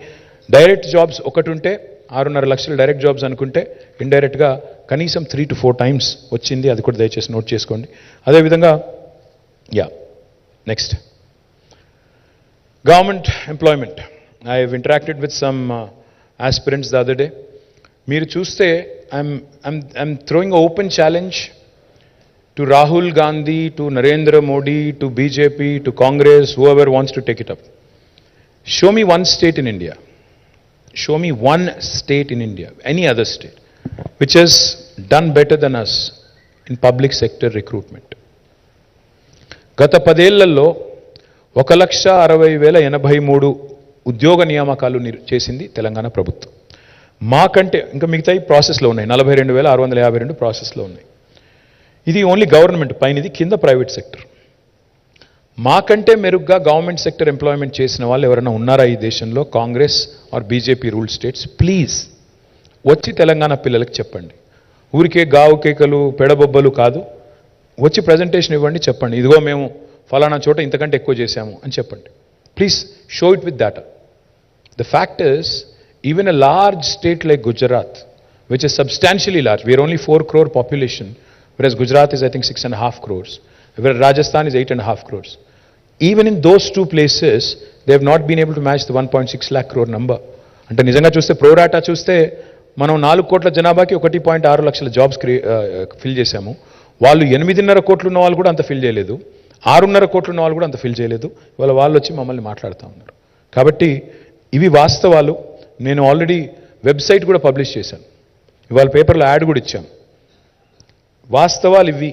డైరెక్ట్ జాబ్స్ ఒకటి ఉంటే 6.5 లక్షల డైరెక్ట్ జాబ్స్ అనుకుంటే ఇండైరెక్ట్గా కనీసం 3 to 4 times వచ్చింది. అది కూడా దయచేసి నోట్ చేసుకోండి. అదేవిధంగా next government employment. I have interacted with some aspirants the other day. మీరు చూస్తే I'm throwing open challenge to Rahul Gandhi, to Narendra Modi, to BJP, to Congress, whoever wants to take it up. Show me one state in India. Show me one state in India, any other state, which has done better than us in public sector recruitment. గత 10 ఏళ్లలో 1,60,83 ఉద్యోగ నియామకాలు చేసింది తెలంగాణ ప్రభుత్వం. మాకంటే ఇంకా మిగతాయి ప్రాసెస్లో ఉన్నాయి. 42,652 ప్రాసెస్లో ఉన్నాయి. ఇది ఓన్లీ గవర్నమెంట్ పైన, ఇది కింద ప్రైవేట్ సెక్టర్. మాకంటే మెరుగ్గా గవర్నమెంట్ సెక్టర్ ఎంప్లాయ్మెంట్ చేసిన వాళ్ళు ఎవరైనా ఉన్నారా ఈ దేశంలో? Congress or BJP rule states? Please వచ్చి తెలంగాణ పిల్లలకి చెప్పండి. ఊరికే గావు కేకలు పెడబొబ్బలు కాదు, వచ్చి ప్రజెంటేషన్ ఇవ్వండి, చెప్పండి ఇదిగో మేము ఫలానా చోట ఇంతకంటే ఎక్కువ చేశాము అని చెప్పండి. Please show it with data. The fact is even a large state like Gujarat, which is substantially large, we're only 4 crore population, whereas Gujarat is I think 6.5 crores, whereas Rajasthan is 8.5 crores. Even in those two places, they have not been able to match the 1.6 lakh crore number. అంటే నిజంగా చూస్తే ప్రోరాటా చూస్తే మనం 4 కోట్ల జనాభాకి 1.6 లక్షల jobs fill చేశాము. వాళ్ళు 8.5 కోట్లు ఉన్న వాళ్ళు కూడా అంత ఫిల్ చేయలేదు, 6.5 కోట్లు ఉన్న వాళ్ళు కూడా అంత ఫిల్ చేయలేదు. ఇవాళ వాళ్ళు వచ్చి మమ్మల్ని మాట్లాడుతూ ఉన్నారు. కాబట్టి ఇవి వాస్తవాలు. నేను ఆల్రెడీ వెబ్సైట్ కూడా పబ్లిష్ చేశాను, ఇవాళ పేపర్లో యాడ్ కూడా ఇచ్చాను. వాస్తవాలు ఇవి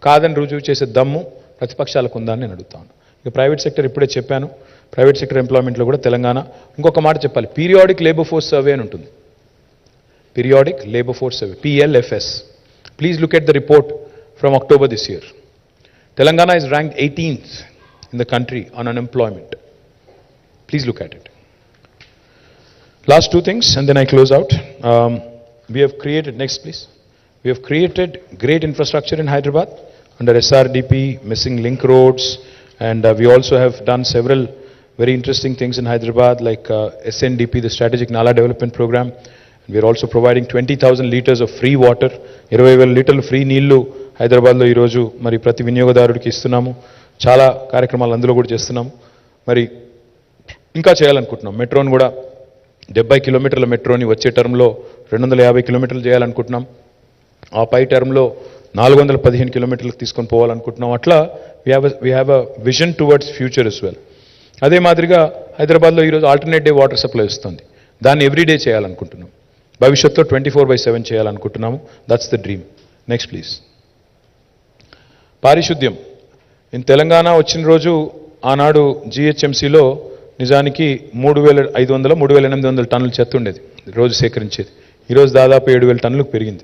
కాదని రుజువు చేసే దమ్ము ప్రతిపక్షాలకు ఉందని నేను అడుగుతాను. ఇక ప్రైవేట్ సెక్టర్ ఇప్పుడే చెప్పాను, ప్రైవేట్ సెక్టర్ ఎంప్లాయ్మెంట్లో కూడా తెలంగాణ. ఇంకొక మాట చెప్పాలి, పీరియాడిక్ లేబర్ ఫోర్స్ సర్వే అని ఉంటుంది. Periodic labour force survey, PLFS. Please look at the report from October this year. Telangana is ranked 18th in the country on unemployment. Please look at it. Last two things and then I close out. We have created, next please. We have created great infrastructure in Hyderabad under SRDP, missing link roads, and we also have done several very interesting things in Hyderabad like SNDP, the Strategic Nala Development Program. We are also providing 20,000 liters of free water, 20,000 లీటర్లు free నీళ్లు హైదరాబాద్లో ఈరోజు మరి ప్రతి వినియోగదారుడికి ఇస్తున్నాము. చాలా కార్యక్రమాలు అందులో కూడా చేస్తున్నాము. మరి ఇంకా చేయాలనుకుంటున్నాం. మెట్రోని కూడా 70 కిలోమీటర్ల మెట్రోని వచ్చే టర్మ్లో 250 కిలోమీటర్లు చేయాలనుకుంటున్నాం. ఆ పై టర్మ్లో 415 కిలోమీటర్లకు తీసుకొని పోవాలనుకుంటున్నాం. అట్లా we have a vision towards future as well. అదే మాదిరిగా హైదరాబాద్లో ఈరోజు ఆల్టర్నేట్ డే వాటర్ సప్లై వస్తుంది, దాన్ని ఎవ్రీడే చేయాలనుకుంటున్నాం. భవిష్యత్తులో 24/7 చేయాలనుకుంటున్నాము. That's the dream. Next please. పారిశుద్ధ్యం. ఇన్ తెలంగాణ వచ్చిన రోజు ఆనాడు GHMCలో నిజానికి 3,500 3,800 టన్నుల చెత్త ఉండేది రోజు సేకరించేది. ఈరోజు దాదాపు 7,000 టన్నులకు పెరిగింది.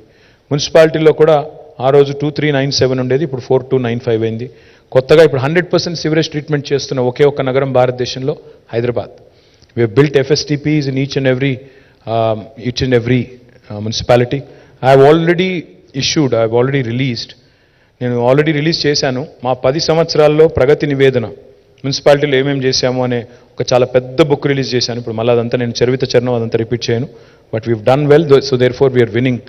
మున్సిపాలిటీలో కూడా ఆ రోజు 2397 ఉండేది, ఇప్పుడు 4295 అయింది. కొత్తగా ఇప్పుడు 100% సివరేజ్ ట్రీట్మెంట్ చేస్తున్న ఒకే ఒక్క నగరం భారతదేశంలో Hyderabad. We have built FSTPs in each and every municipality. I have already released. నేను ఆల్రెడీ రిలీజ్ చేశాను మా 10 సంవత్సరాల్లో ప్రగతి నివేదన, మున్సిపాలిటీలో ఏమేమి చేశాము అనే ఒక చాలా పెద్ద బుక్ రిలీజ్ చేశాను. ఇప్పుడు మళ్ళీ అదంతా నేను చరిత్ర చరణం అదంతా రిపీట్ చేయను. But we've done well, so therefore we're winning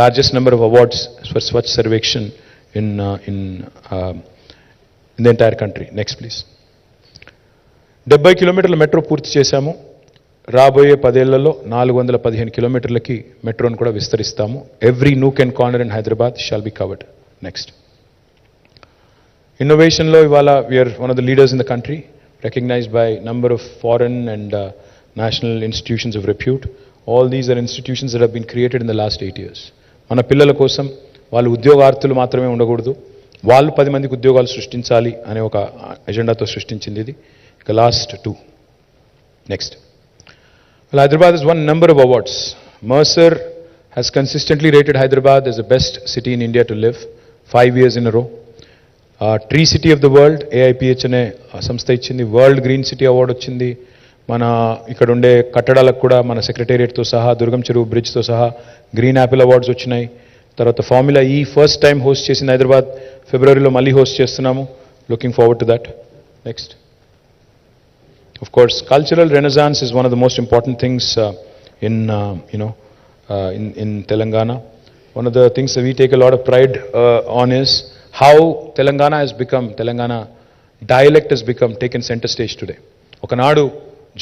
largest number of awards for Swachh Survekshan in the entire country. Next please. 70 కిలోమీటర్ల మెట్రో పూర్తి చేశాము. రాబోయే 10 ఏళ్లలో 415 కిలోమీటర్లకి మెట్రోను కూడా విస్తరిస్తాము. Every nook and corner in Hyderabad shall be covered. Next. ఇన్నోవేషన్లో ఇవాళ we're one of the leaders in the country, recognized by number of foreign and national institutions of repute. All these are institutions that have been created in the last 8 years. మన పిల్లల కోసం వాళ్ళు ఉద్యోగార్థులు మాత్రమే ఉండకూడదు, వాళ్ళు 10 మందికి ఉద్యోగాలు సృష్టించాలి అనే ఒక ఎజెండాతో సృష్టించింది ఇది. ఇక last 2. Next. Well, Hyderabad has won a number of awards. Mercer has consistently rated Hyderabad as the best city in India to live 5 years in a row. Tree city of the world AIPH అనే సంస్థ ఇచ్చింది. World green city award వచ్చింది. మన ఇక్కడ ఉండే కట్టడాలకు కూడా మన సెక్రటేరియట్తో సహా, దుర్గం చెరువు బ్రిడ్జ్తో సహా గ్రీన్ యాపిల్ అవార్డ్స్ వచ్చినాయి. తర్వాత ఫార్ములా ఈ ఫస్ట్ టైం హోస్ట్ చేసింది హైదరాబాద్, ఫిబ్రవరిలో మళ్ళీ హోస్ట్ చేస్తున్నాము. Looking forward to that. Next. Of course, cultural renaissance is one of the most important things in Telangana. One of the things that we take a lot of pride on is how Telangana dialect has become taken center stage today. ఒకనాడు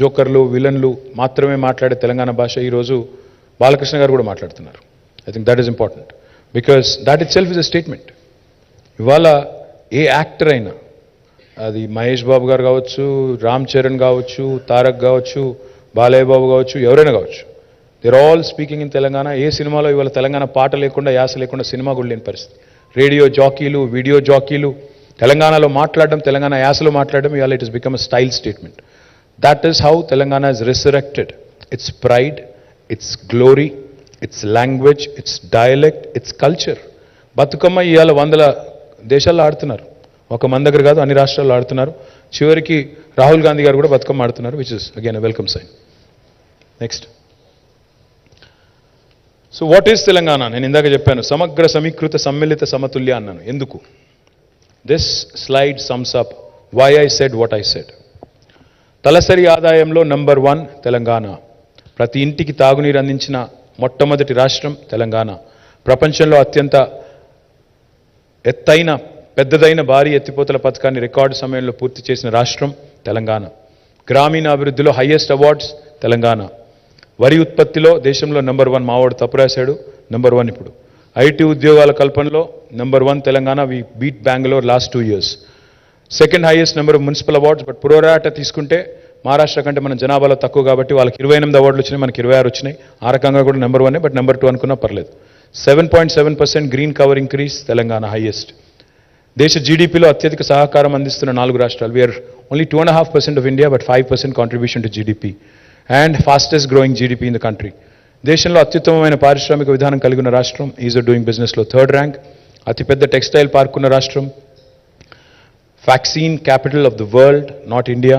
జోకర్లు, విలన్లు మాత్రమే మాట్లాడే తెలంగాణ భాష ఈరోజు బాలకృష్ణ గారు కూడా మాట్లాడుతున్నారు. I think that is important because that itself is a statement. ఇవాళ ఏ actor అయినా, అది మహేష్ బాబు గారు కావచ్చు, రామ్ చరణ్ కావచ్చు, తారక్ కావచ్చు, బాలయ్య బాబు కావచ్చు, ఎవరైనా కావచ్చు, there all speaking in Telangana. ఏ సినిమాలో ఇవాళ తెలంగాణ పాట లేకుండా, యాస లేకుండా సినిమా కూడా లేని పరిస్థితి. రేడియో జాకీలు, వీడియో జాకీలు తెలంగాణలో మాట్లాడడం, తెలంగాణ యాసలో మాట్లాడడం ఇవాళ it is become a style statement. That is how Telangana is resurrected it's pride, it's glory, it's language, it's dialect, it's culture. Bathukamma ఇవాళ 100 దేశాల్లో ఆడుతున్నారు, ఒక మన దగ్గర కాదు, అన్ని రాష్ట్రాల్లో ఆడుతున్నారు. చివరికి రాహుల్ గాంధీ గారు కూడా బతుకమ్మ ఆడుతున్నారు, which is again a welcome sign. Next. So what is Telangana? నేను ఇందాక చెప్పాను, సమగ్ర సమీకృత సమ్మిళిత సమతుల్య అన్నాను. ఎందుకు? This slide sums up why I said what I said. తలసరి ఆదాయంలో నంబర్ 1 తెలంగాణ. ప్రతి ఇంటికి తాగునీరు అందించిన మొట్టమొదటి రాష్ట్రం తెలంగాణ. ప్రపంచంలో అత్యంత ఎత్తైన పెద్దదైన భారీ ఎత్తిపోతల పథకాన్ని రికార్డు సమయంలో పూర్తి చేసిన రాష్ట్రం తెలంగాణ. గ్రామీణ అభివృద్ధిలో హైయెస్ట్ అవార్డ్స్ తెలంగాణ. వరి ఉత్పత్తిలో దేశంలో నంబర్ 1, మావాడు తప్పు రాశాడు, నంబర్ 1 ఇప్పుడు. ఐటీ ఉద్యోగాల కల్పనలో number 1 Telangana. We beat Bengaluru last 2 years. Second highest number of municipal awards. But పురోరాట తీసుకుంటే మహారాష్ట్ర కంటే మన జనాభాలో తక్కువ కాబట్టి వాళ్ళకి 28 అవార్డులు వచ్చినాయి, మనకి 26 వచ్చినాయి. ఆ రకంగా కూడా నెంబర్ 1, బట్ నెంబర్ 2 అనుకున్నా పర్లేదు. 7.7% green cover increase Telangana highest. దేశ జీడిపిలో అత్యధిక సహకారం అందిస్తున్న 4 రాష్ట్రాలు. We're only 2.5% of India, but 5% contribution to GDP and fastest growing GDP in the country. దేశంలో అత్యుత్తమమైన పారిశ్రామిక విధానం కలిగి ఉన్న రాష్ట్రం. ఈజ్ ఆఫ్ డూయింగ్ బిజినెస్లో 3rd ర్యాంక్. అతిపెద్ద టెక్స్టైల్ పార్క్ ఉన్న రాష్ట్రం. Vaccine capital of the world, not India.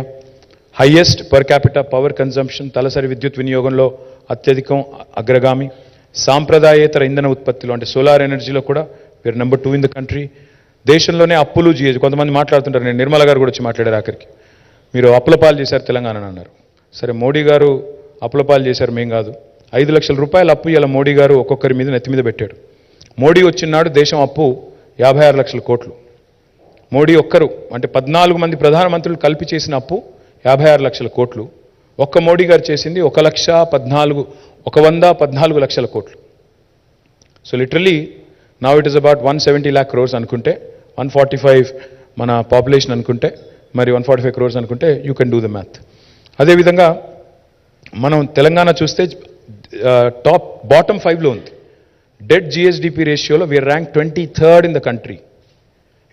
Highest per capita power consumption, తలసరి విద్యుత్ వినియోగంలో అత్యధికం, అగ్రగామి. సాంప్రదాయేతర ఇంధన ఉత్పత్తిలో అంటే సోలార్ ఎనర్జీలో కూడా we're number 2 in the country. దేశంలోనే అప్పులు కొంతమంది మాట్లాడుతుంటారు, నేను నిర్మల గారు కూడా వచ్చి మాట్లాడారు ఆఖరికి. మీరు అప్పుల పాలు చేశారు తెలంగాణ అన్నారు. సరే, మోడీ గారు అప్పుల పాలు చేశారు, మేం కాదు. 5 లక్షల రూపాయల అప్పు ఇలా మోడీ గారు ఒక్కొక్కరి మీద నెత్తి మీద పెట్టాడు. మోడీ వచ్చినాడు దేశం అప్పు 56 లక్షల కోట్లు. మోడీ ఒక్కరు అంటే 14 మంది ప్రధానమంత్రులు కలిపి చేసిన అప్పు 56 లక్షల కోట్లు. ఒక్క మోడీ గారు చేసింది 114 లక్షల కోట్లు. So literally now it is about 170 lakh crores అనుకుంటే, 145 మన పాపులేషన్ అనుకుంటే, మరి 145 crores అనుకుంటే you can do the math. అదేవిధంగా మనం తెలంగాణ చూస్తే బాటమ్ 5లో ఉంది. డెట్ GSDP రేషియోలో we're rank 23rd in the country.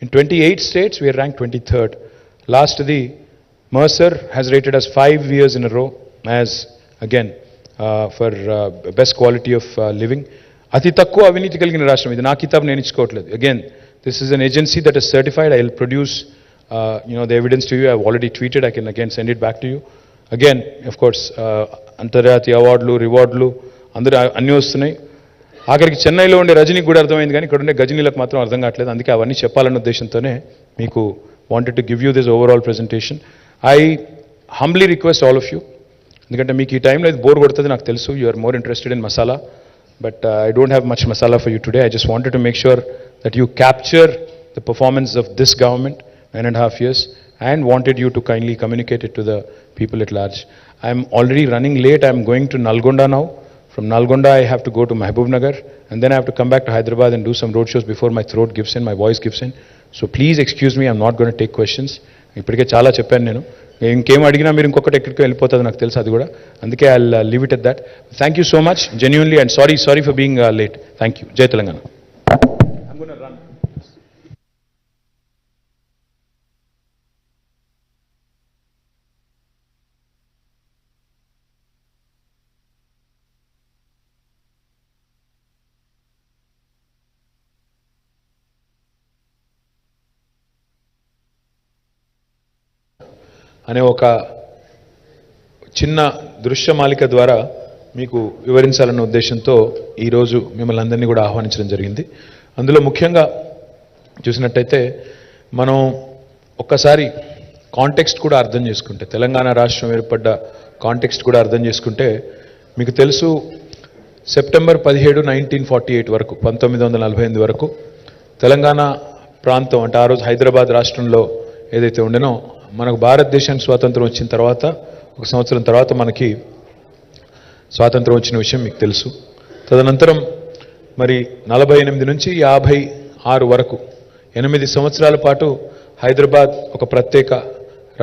In 28 states we're rank 23rd. లాస్ట్ది Mercer has rated us 5 years in a row as, again, for best quality of living. అతి తక్కువ అవినీతి కలిగిన రాష్ట్రం ఇది. నా కితాబ్ నేను ఇచ్చుకోవట్లేదు. Again, this is an agency that is certified. I will produce the evidence to you. I have already tweeted. I can again send it back to you. Again, of course, అంతర్జాతీయ అవార్డులు, రివార్డులు అందరూ అన్నీ వస్తున్నాయి. ఆఖరికి చెన్నైలో ఉండే రజనీకి కూడా అర్థమైంది, కానీ ఇక్కడ ఉండే గజనీలకు మాత్రం అర్థం కావట్లేదు. అందుకే అవన్నీ చెప్పాలన్న ఉద్దేశంతోనే మీకు wanted to give you this overall presentation. I humbly request all of you, ఎందుకంటే మీకు ఈ టైంలో ఇది బోర్ కొడుతుంది నాకు తెలుసు. You are more interested in masala, but I don't have much masala for you today. I just wanted to make sure that you capture the performance of this government 9.5 years and wanted you to kindly communicate it to the people at large. I am already running late. I am going to Nalgonda now. From Nalgonda, I have to go to Mahbubnagar, and then I have to come back to Hyderabad and do some road shows before my throat gives in, my voice gives in. So please excuse me, I'm not going to take questions. ఇప్పటికే చాలా చెప్పాను నేను. ఇంకేం అడిగినా మీరు ఇంకొకటి ఎక్కడికి వెళ్ళిపోతుంది నాకు తెలుసు అది కూడా. అందుకే I leave it at that. Thank you so much genuinely and sorry for being late. Thank you. జై తెలంగాణ. అనే ఒక చిన్న దృశ్యమాలిక ద్వారా మీకు వివరించాలన్న ఉద్దేశంతో ఈరోజు మిమ్మల్ని అందరినీ కూడా ఆహ్వానించడం జరిగింది. అందులో ముఖ్యంగా చూసినట్టయితే మనం ఒక్కసారి కాంటెక్స్ట్ కూడా అర్థం చేసుకుంటే, తెలంగాణ రాష్ట్రం ఏర్పడ్డ కాంటెక్స్ట్ కూడా అర్థం చేసుకుంటే మీకు తెలుసు, సెప్టెంబర్ 17, 1948 వరకు, 1948 వరకు తెలంగాణ ప్రాంతం అంటే ఆ రోజు హైదరాబాద్ రాష్ట్రంలో ఏదైతే ఉండేనో, మనకు భారతదేశానికి స్వాతంత్రం వచ్చిన తర్వాత 1 సంవత్సరం తర్వాత మనకి స్వాతంత్రం వచ్చిన విషయం మీకు తెలుసు. తదనంతరం మరి 48 నుంచి 56 వరకు 8 సంవత్సరాల పాటు హైదరాబాద్ ఒక ప్రత్యేక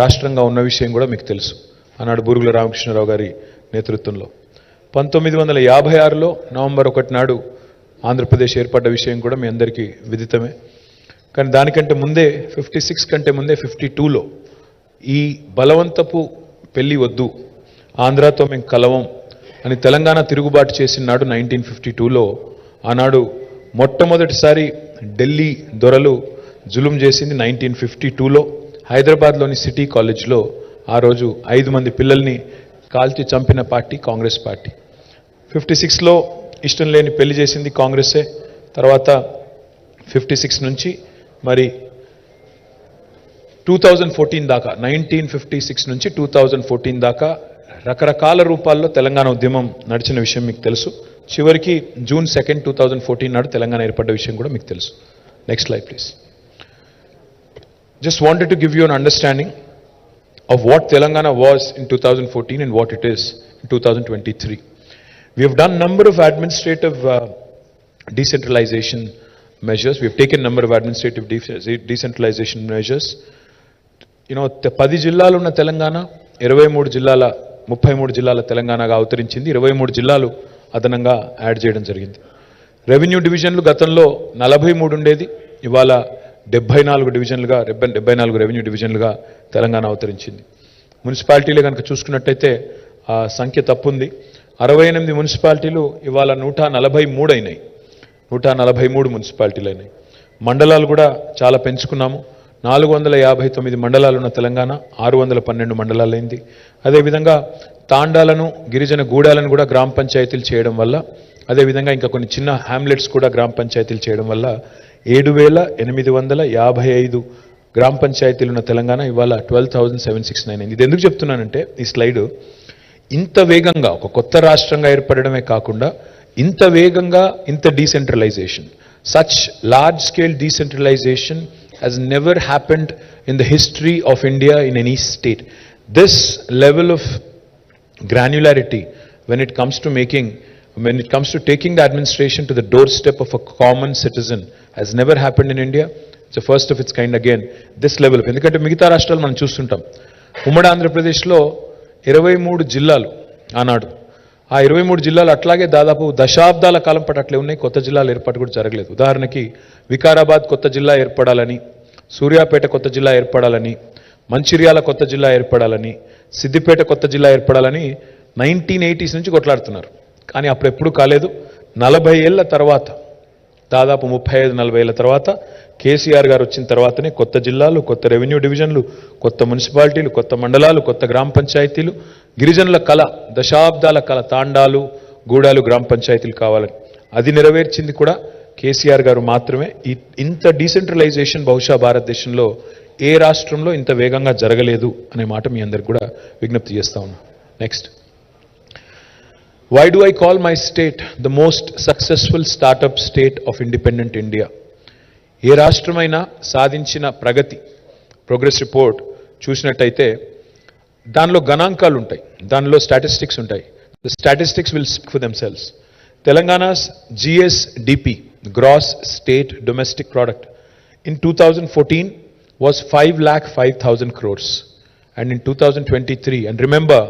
రాష్ట్రంగా ఉన్న విషయం కూడా మీకు తెలుసు. ఆనాడు బూరుగుల రామకృష్ణరావు గారి నేతృత్వంలో 1956లో నవంబర్ 1 నాడు ఆంధ్రప్రదేశ్ ఏర్పడ్డ విషయం కూడా మీ అందరికీ విదితమే. కానీ దానికంటే ముందే 56 కంటే ముందే 52లో ఈ బలవంతపు పెళ్లి వద్దు, ఆంధ్రాతో మేము కలవం అని తెలంగాణ తిరుగుబాటు చేసిన నాడు 1952లో ఆనాడు మొట్టమొదటిసారి ఢిల్లీ దొరలు జులుం చేసింది 1952లో హైదరాబాద్లోని సిటీ కాలేజ్లో. ఆ రోజు 5 మంది పిల్లల్ని కాల్చి చంపిన పార్టీ కాంగ్రెస్ పార్టీ. 56లో ఇష్టం లేని పెళ్లి చేసింది కాంగ్రెసే. తర్వాత 56 నుంచి మరి 2014 దాకా, 1956 నుంచి 2014 దాకా రకరకాల రూపాల్లో తెలంగాణ ఉద్యమం నడిచిన విషయం మీకు తెలుసు. చివరికి June 2, 2014 నాడు తెలంగాణ ఏర్పడ్డ విషయం కూడా మీకు తెలుసు. Next slide please. Just wanted to give you an understanding of what Telangana was in 2014 and what it is in 2023. We have done number of administrative decentralization measures. We have taken number of administrative decentralization measures. 10 జిల్లాలు ఉన్న తెలంగాణ 33 జిల్లాల తెలంగాణగా అవతరించింది. 23 జిల్లాలు అదనంగా add చేయడం జరిగింది. Revenue డివిజన్లు గతంలో 43 ఉండేది, ఇవాళ 74 డివిజన్లుగా 74 రెవెన్యూ డివిజన్లుగా తెలంగాణ అవతరించింది. మున్సిపాలిటీలు కనుక చూసుకున్నట్టయితే ఆ సంఖ్య తప్పుంది. 68 మున్సిపాలిటీలు ఇవాళ 143 అయినాయి. 143 మున్సిపాలిటీలు అయినాయి. మండలాలు కూడా చాలా పెంచుకున్నాము. 459 మండలాలు ఉన్న తెలంగాణ 612 మండలాలైంది. అదేవిధంగా తాండాలను, గిరిజన గూడాలను కూడా గ్రామ పంచాయతీలు చేయడం వల్ల, అదేవిధంగా ఇంకా కొన్ని చిన్న హ్యామ్లెట్స్ కూడా గ్రామ పంచాయతీలు చేయడం వల్ల 7,855 గ్రామ పంచాయతీలు ఉన్న తెలంగాణ ఇవాళ 12,769 అయింది. ఇది ఎందుకు చెప్తున్నానంటే ఈ స్లైడ్ ఇంత వేగంగా ఒక కొత్త రాష్ట్రంగా ఏర్పడడమే కాకుండా ఇంత వేగంగా ఇంత decentralisation, such large scale decentralisation has never happened in the history of India in any state. This level of granularity when it comes to taking the administration to the doorstep of a common citizen has never happened in India. It's the first of its kind again. This level of, ఎందుకంటే మిగతా రాష్ట్రాలు మనం చూస్తుంటాం. ఉమ్మడి ఆంధ్రప్రదేశ్లో 23 జిల్లాలు ఆనాడు, ఆ 23 జిల్లాలు అట్లాగే దాదాపు దశాబ్దాల కాలం పాటు అట్లే ఉన్నాయి. కొత్త జిల్లాల ఏర్పాటు కూడా జరగలేదు. ఉదాహరణకి వికారాబాద్ కొత్త జిల్లా ఏర్పడాలని, సూర్యాపేట కొత్త జిల్లా ఏర్పడాలని, మంచిర్యాల కొత్త జిల్లా ఏర్పడాలని, సిద్దిపేట కొత్త జిల్లా ఏర్పడాలని 1980s నుంచి కొట్లాడుతున్నారు. కానీ అప్పుడు ఎప్పుడు కాలేదు. 40 ఏళ్ల తర్వాత, దాదాపు 35-40 ఏళ్ల తర్వాత కేసీఆర్ గారు వచ్చిన తర్వాతనే కొత్త జిల్లాలు, కొత్త రెవెన్యూ డివిజన్లు, కొత్త మున్సిపాలిటీలు, కొత్త మండలాలు, కొత్త గ్రామ పంచాయతీలు, గిరిజనుల కళ, దశాబ్దాల కళ, తాండాలు, గూడాలు గ్రామ పంచాయతీలు కావాలని అది నెరవేర్చింది కూడా కేసీఆర్ గారు మాత్రమే. ఇంత డీసెంట్రలైజేషన్ బహుశా భారతదేశంలో ఏ రాష్ట్రంలో ఇంత వేగంగా జరగలేదు అనే మాట మీ అందరికి కూడా విజ్ఞప్తి చేస్తా ఉన్నా. Next, why do I call my state the most successful startup state of independent India? ఏ రాష్ట్రమైనా సాధించిన ప్రగతి ప్రోగ్రెస్ రిపోర్ట్ చూసినట్టయితే దానిలో గణాంకాలు ఉంటాయి, దానిలో స్టాటిస్టిక్స్ ఉంటాయి. The statistics will speak for themselves. Telangana's GSDP, gross state domestic product, in 2014 was 5,05,000 crores, and in 2023, and remember,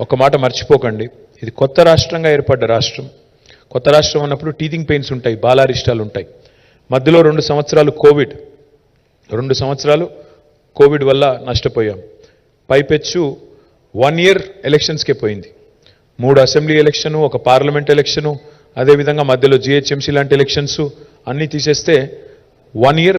ఒక మాట మర్చిపోకండి, ఇది కొత్త రాష్ట్రంగా ఏర్పడ్డ రాష్ట్రం. కొత్త రాష్ట్రం అన్నప్పుడు టీథింగ్ పెయిన్స్ ఉంటాయి, బాలారిష్టాలు ఉంటాయి. మధ్యలో 2 సంవత్సరాలు కోవిడ్, 2 సంవత్సరాలు కోవిడ్ వల్ల నష్టపోయాం. పైపెచ్చు 1 year ఎలక్షన్స్కే పోయింది. 3 అసెంబ్లీ ఎలక్షను, ఒక పార్లమెంట్ ఎలక్షను, అదేవిధంగా మధ్యలో GHMC లాంటి ఎలక్షన్స్ అన్నీ తీసేస్తే 1 year